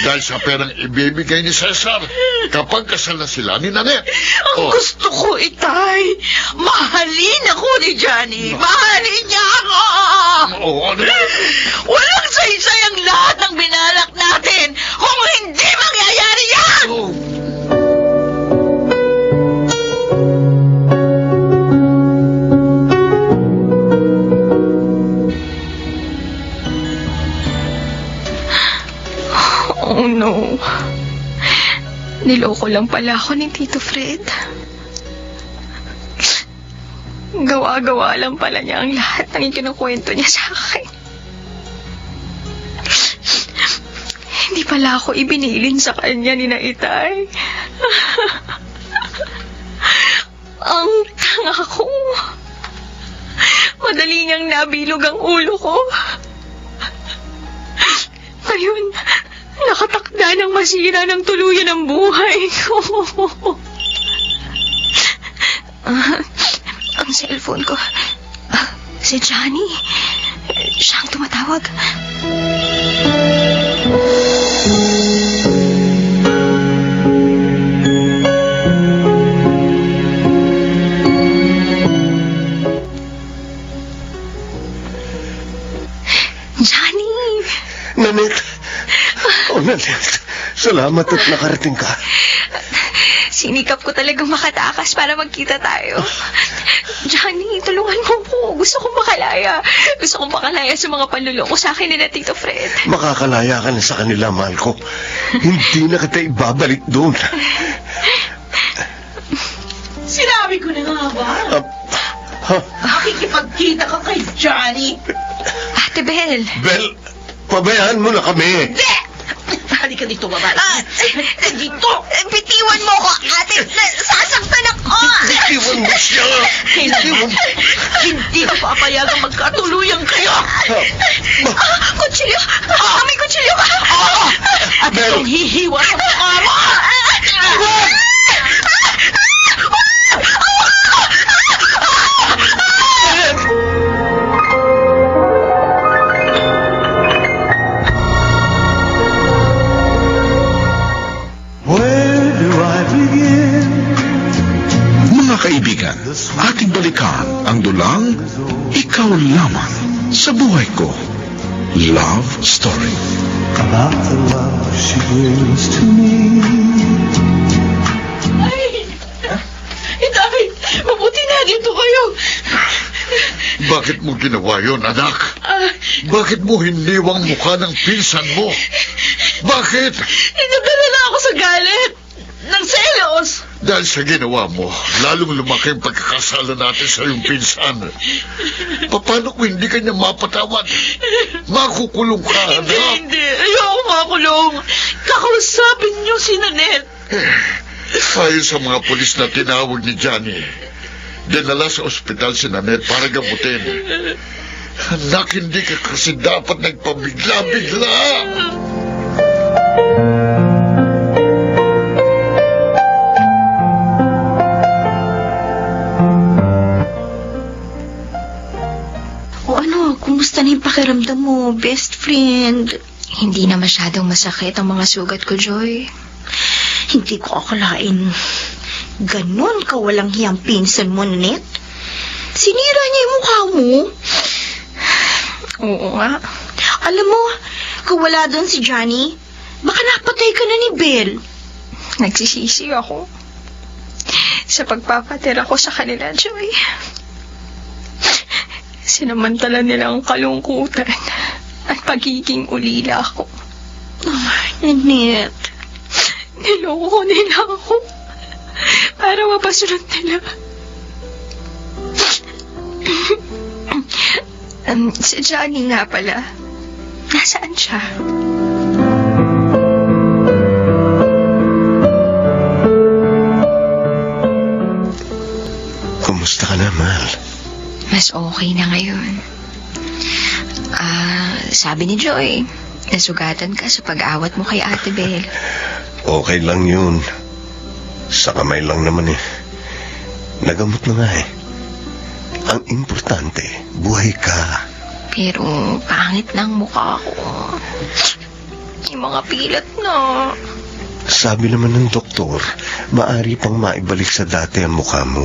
dahil sa perang ibibigay ni Cesar kapag kasal na sila ni Nanette. Ang gusto ko, Itay, mahalin ako ni Johnny. Mahalin niya ako! Ano? Walang saysay ang lahat ng binalak natin kung hindi mangyayari yan! Oh no. Niloko lang pala ako ni Tito Fred. Gawa-gawa lang pala niya ang lahat ng ikinukwento niya sa akin. Hindi pala ako ibinilin sa kanya ni na Itay. Ang tanga ko. Madali niyang nabilog ang ulo ko. Ngayon, nakatakda ng masira ng tuluyan ang buhay ko. Ang cellphone ko. Si Johnny. Siyang tumatawag. Johnny! Nanette! Oh, Nanette. Salamat at nakarating ka. Sinikap ko talagang makatakas para magkita tayo. Johnny, tulungan mo ko. Gusto kong makalaya. Gusto kong makalaya sa mga panluloko sa akin ni na Tito Fred. Makakalaya ka na sa kanila, mahal ko. Hindi na kita ibabalik doon. Sinabi ko na nga ba? Makikipagkita ka kay Johnny. Ate Bel. Bel, pabayaan mo na kami. Hindi! Halika dito, babae. Dito! Bitiwan mo ko, ate. Sasaktan ako. Bitiwan mo siya. Hindi ko papayagang magkatuluyan kayo. Kutsilyo. May kutsilyo ka. At itong hihiwa sa mukha mo. Where do I begin? Mga kaibigan, ating balikan ang dulang Ikaw Lamang sa Buhay Ko. Love Story. About the love she brings to me. Ay! Itay! Mabuti na dito kayo! Bakit mo ginawa yun, anak? Bakit mo hiniwang mukha ng pinsan mo? Bakit? Inadala ako sa galit! Ng selos! Dahil sa ginawa mo, lalong lumaki ang pagkakasala natin sa iyong pinsan. Paano kung hindi ka niya mapatawad? Makukulong ka, anak. Hindi! Ayoko makulong! Kakausapin niyo si Nanette! Ayon sa mga pulis na tinawag ni Johnny, dinala sa ospital si Nanette para gamutin. Anak, hindi ka kasi dapat nagpabigla-bigla. O ano, kumusta na yung pakiramdam mo, best friend? Hindi na masyadong masakit ang mga sugat ko, Joy. Hindi ko akalain. Ganon ka walang hiyang pinsan mo, Nanette. Sinira niya yung mukha mo. Oo nga. Alam mo, kung wala doon si Johnny, baka napatay ka na ni Bel. Nagsisisi ako sa pagpapatira ko sa kanila, Joy. Sinamantala nila ang kalungkutan at pagiging ulila ko. Oh, Nanette. Niloko nila ako para mapasunod nila. Si Johnny nga pala. Nasaan siya? Kumusta ka na, Mal? Mas okay na ngayon. Sabi ni Joy, nasugatan ka sa pag-awat mo kay Ate Bel. Okay lang yun. Sa kamay lang naman eh. Nagamot na nga eh. Ang importante, buhay ka. Pero pangit ng mukha ko. Yung mga pilat na. Sabi naman ng doktor, maari pang maibalik sa dati ang mukha mo.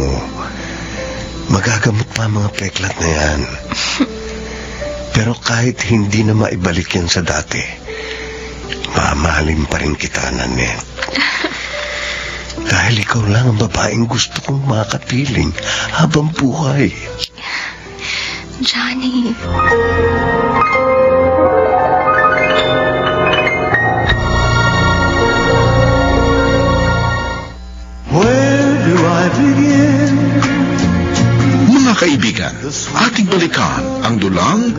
Magagamot pa ang mga peklat na yan. Pero kahit hindi na maibalik yan sa dati, mamahalin pa rin kita, Nanette. Dahil ikaw lang ang babaeng gusto kong makapiling habang buhay. Johnny. Where do I begin? Mga kaibigan, ating balikan ang dulang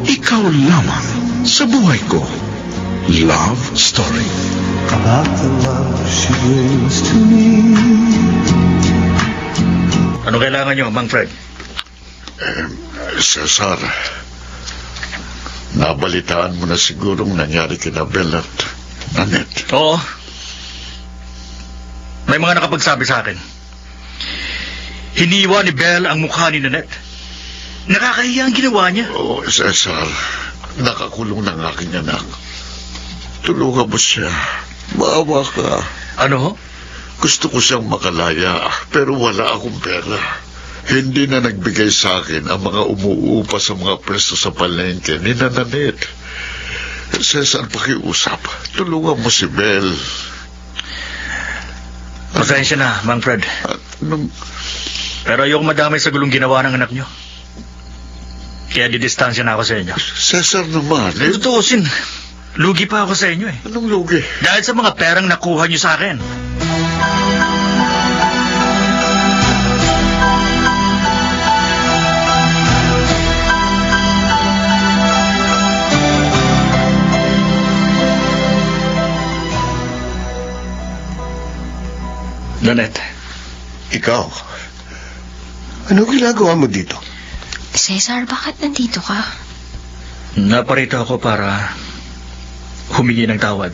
Ikaw Lamang sa Buhay Ko. Love Story. About the love she brings to me. Ano kailangan nyo, Mang Fred? Cesar, nabalitaan mo na sigurong nangyari kina Bel at Nanette. Oo. May mga nakapagsabi sa akin. Hiniwa ni Belle ang mukha ni Nanette. Nakakahiya ang ginawa niya. Oo, Cesar, nakakulong ng aking anak. Tulungan mo siya. Maawa ka. Ano ho? Gusto ko siyang makalaya, pero wala akong pera. Hindi na nagbigay sa akin ang mga umuupa sa mga pwesto sa palengke ni Nanette. Cesar, pakiusap. Tulungan mo si Belle. Pasensya na, Mang Fred. At nung... Pero ayoko madamay sa gulong ginawa ng anak nyo. Kaya didistansya na ako sa inyo. Cesar naman, eh. Tutuusin. Lugi pa ako sa inyo eh. Anong lugi? Dahil sa mga perang nakuha nyo sa akin. Nanette. Ikaw, ano ginagawa mo dito? Cesar, bakit nandito ka? Naparito ako para humingi ng tawad.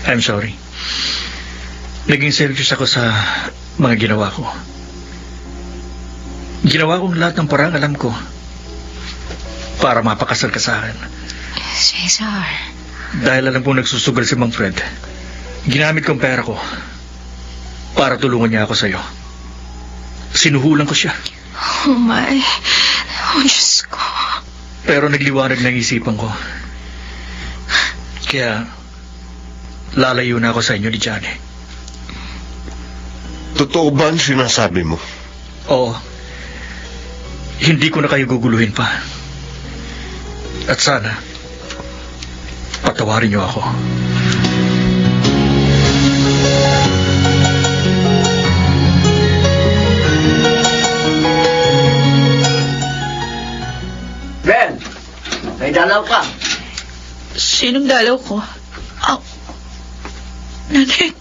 I'm sorry. Naging serious ako sa mga ginawa ko. Ginawa kong lahat ng parang alam ko para mapakasal ka sa akin. Cesar. Dahil alam kong nagsusugal si Mang Fred, ginamit kong pera ko para tulungan niya ako sa'yo. Sinuhulan ko siya. Oh my. Oh, Diyos ko. Pero nagliwanag ng isipan ko. Kaya, lalayo na ako sa inyo ni Johnny. Totoo ba ang sinasabi mo? Oo. Hindi ko na kayo guguluhin pa. At sana, patawarin niyo ako. Ben, may dalaw ka. Sinong dalaw ko? Nanette.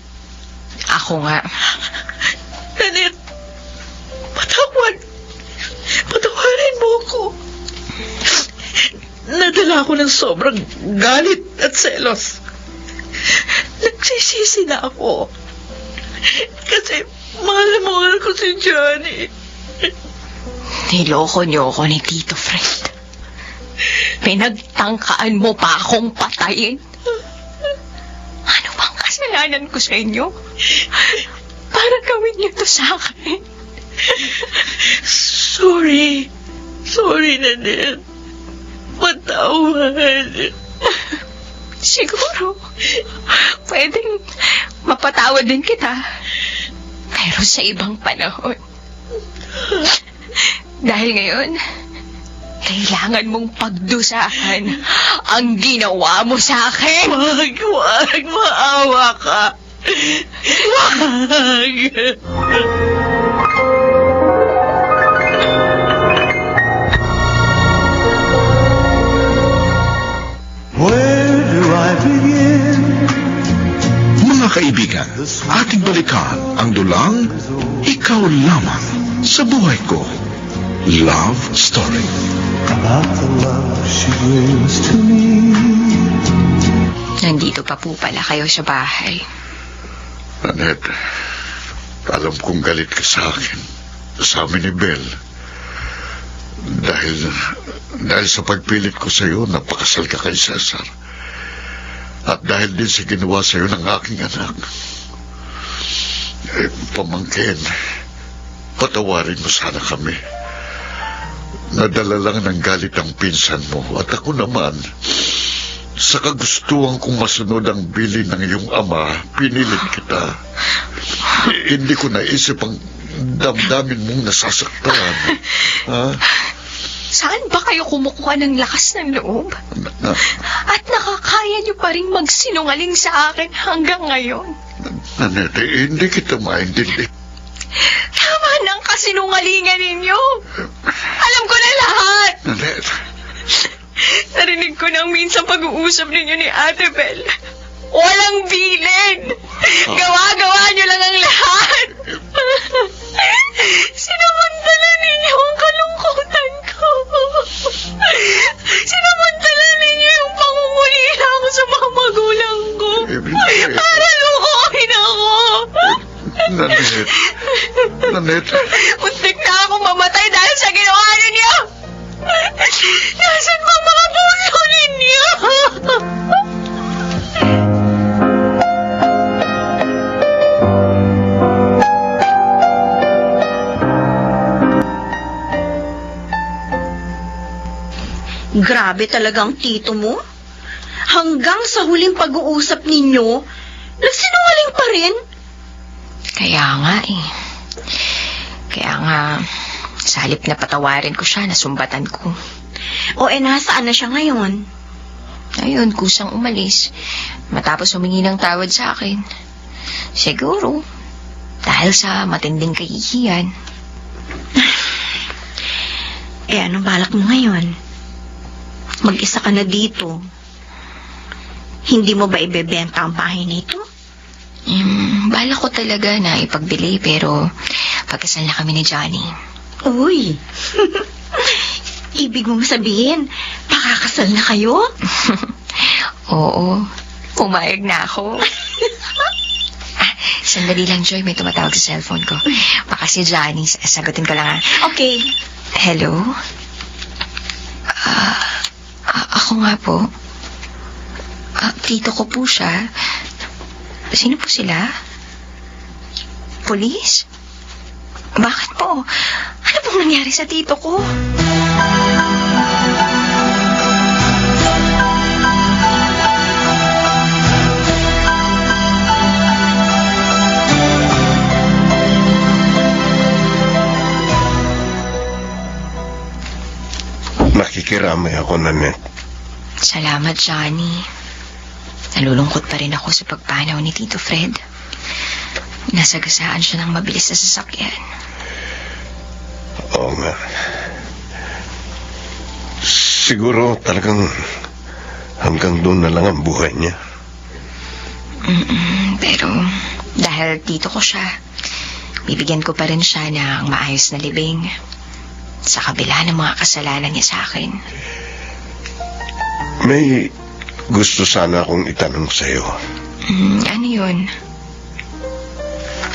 Ako nga. Nanette. Patawarin mo ako. Nadala ako ng sobrang galit at selos. Nagsisisi na ako. Kasi mahal ko si Johnny. Niloko niyo ako ni Tito Fred. Pinagtangkaan mo pa akong patayin. Ano bang kasalanan ko sa inyo? Para gawin niyo to sa akin. Sorry, Nanette. Patawad. Siguro, pwedeng mapatawad din kita. Pero sa ibang panahon. Dahil ngayon, kailangan mong pagdusahan ang ginawa mo sa akin. Wag, maawa ka. Wag! Where do I begin? Mga kaibigan, ating balikan ang dulang Ikaw Lamang sa Buhay Ko. Love Story. About the love she brings to me. Nandito pa po pala kayo sa bahay. Nanette, alam kong galit ka sa akin, sa amin ni Bel. Dahil sa pagpilit ko sa iyo, napakasal ka kay Cesar. At dahil din sa ginawa sa iyo ng aking anak. Pamangkin, patawarin mo sana kami. Nadala lang ng galit ang pinsan mo at ako naman, sa kagustuhan kong masunod ang bilin ng iyong ama, pinilit kita. Hindi ko naisip ang damdamin mong nasasaktan. Ha? Saan ba kayo kumukuha ng lakas ng loob? At nakakaya niyo pa rin magsinungaling sa akin hanggang ngayon? Nanette, hindi kita maintindihan. Tama ng kasinungalingan ninyo. Alam ko na lahat. Nanette, Narinig ko nang minsan pag-uusap ninyo ni Ate Bel. Walang bilin. Gawa-gawa niyo lang ang lahat. Sinamantala ninyo ang kalungkutan ko. Sinamantala ninyo yung pangungulila ko sa mga magulang ko. Para lukuhin ako. Nanette. Muntik na akong mamatay dahil sa ginawa ninyo. Nasaan bang mga puso ninyo? Grabe talagang tito mo. Hanggang sa huling pag-uusap ninyo, nagsinungaling pa rin. Kaya nga eh. Kaya nga, sa halip na patawarin ko siya, nasumbatan ko. O nasaan na siya ngayon? Ayun, kusang umalis. Matapos humingi ng tawad sa akin. Siguro, dahil sa matinding kahihiyan. Anong balak mo ngayon? Mag-isa ka na dito. Hindi mo ba ibebenta ang bahay na ito? Balak ko talaga na ipagbili pero pagkasal na kami ni Johnny. Uy! Ibig mong sabihin, pakakasal na kayo? Oo, pumayag na ako. Sandali lang, Joy. May tumatawag sa cellphone ko. Baka si Johnny. Sagutin ko lang, ha? Okay. Hello? Ako nga po. Tito ko po siya. Sino po sila? Police? Bakit po? Ano pong nangyari sa tito ko? Nakikiramay ako, Nanette. Salamat, Johnny. Nalulungkot pa rin ako sa pagpanaw ni Tito Fred. Nasagasaan siya ng mabilis na sasakyan. Oo nga. Siguro talagang hanggang doon na lang ang buhay niya. Pero dahil tito ko siya, bibigyan ko pa rin siya ng maayos na libing. Sa kabila ng mga kasalanan niya sa akin. May gusto sana akong itanong sa'yo. Ano yun?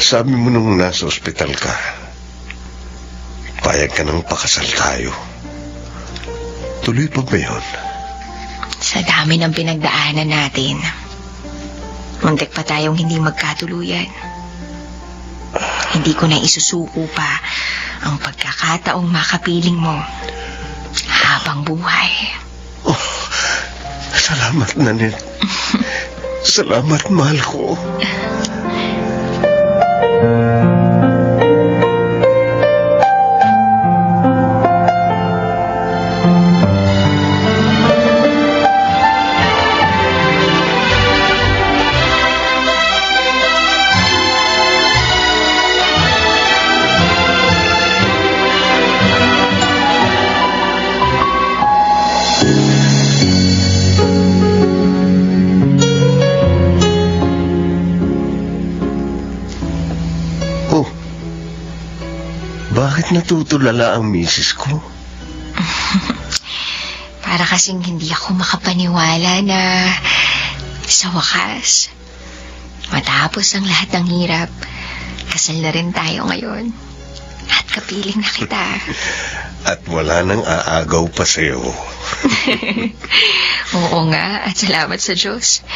Sabi mo nung nasa ospital ka, payag ka nang pakasal tayo. Tuloy pa ba yun? Sa dami ng pinagdaanan natin, muntik pa tayong hindi magkatuluyan. Hindi ko na isusuko pa ang pagkakataong makapiling mo habang buhay. Oh, salamat, Nanette. Salamat, mahal ko. Bakit natutulala ang misis ko? Para kasing hindi ako makapaniwala na sa wakas, matapos ang lahat ng hirap, kasal na rin tayo ngayon. At kapiling na kita. At wala nang aagaw pa sa'yo. Oo nga, at salamat sa Diyos.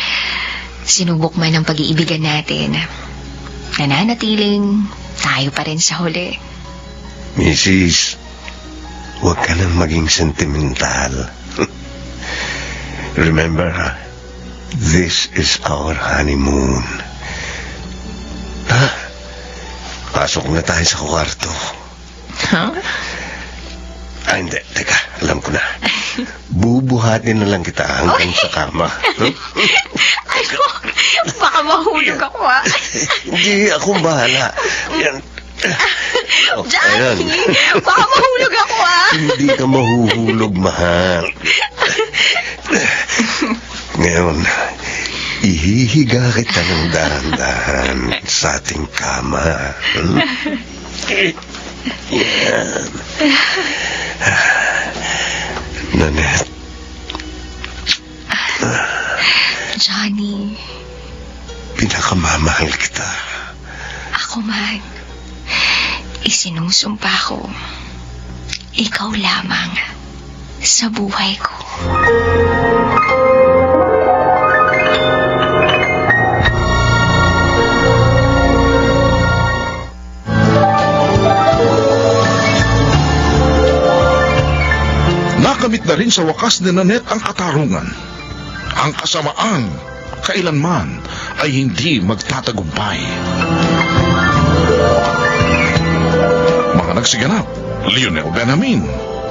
Sinubok man ang pag-iibigan natin. Nananatiling tayo pa rin sa huli. Mrs., huwag ka nang maging sentimental. Remember, this is our honeymoon. Pasok na tayo sa kwarto. Huh? Hindi. Teka, alam ko na. Bubuhatin na lang kita hanggang sa kama. Ano? Baka mahulog ako, ah. Hindi, akong bahala. Yan. Johnny, baka mahulog ako, ah. Hindi ka mahuhulog, mahal. Ngayon, ihihiga kita ng dahan-dahan sa ating kama. Yan. Nanette. Johnny, Pinakamamahal kita. ako man, isinusumpa ko, ikaw lamang sa buhay ko. Nakamit na rin sa wakas ni Nanette ang katarungan. Ang kasamaan, kailanman, ay hindi magtatagumpay. Mga nagsiganap, Lionel Benamin,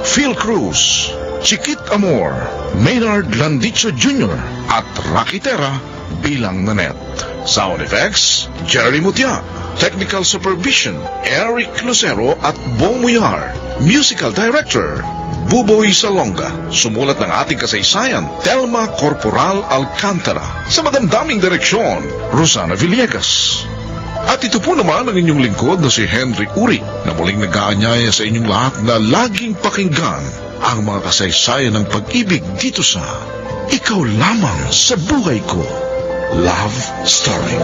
Phil Cruz, Chiquit Amor, Maynard Landicho Jr. at Rocky Terra bilang Nanette. Sound effects, Jerry Mutia. Technical supervision, Eric Lucero at Bong Muyar. Musical director, Buboy Salonga. Sumulat ng ating kasaysayan, Telma Corporal Alcantara. Sa magandaming direksyon, Rosana Villegas. At ito po naman ang inyong lingkod na si Henry Uri na muling nag-aanyaya sa inyong lahat na laging pakinggan ang mga kasaysayan ng pag-ibig dito sa Ikaw Lamang sa Buhay Ko Love Story.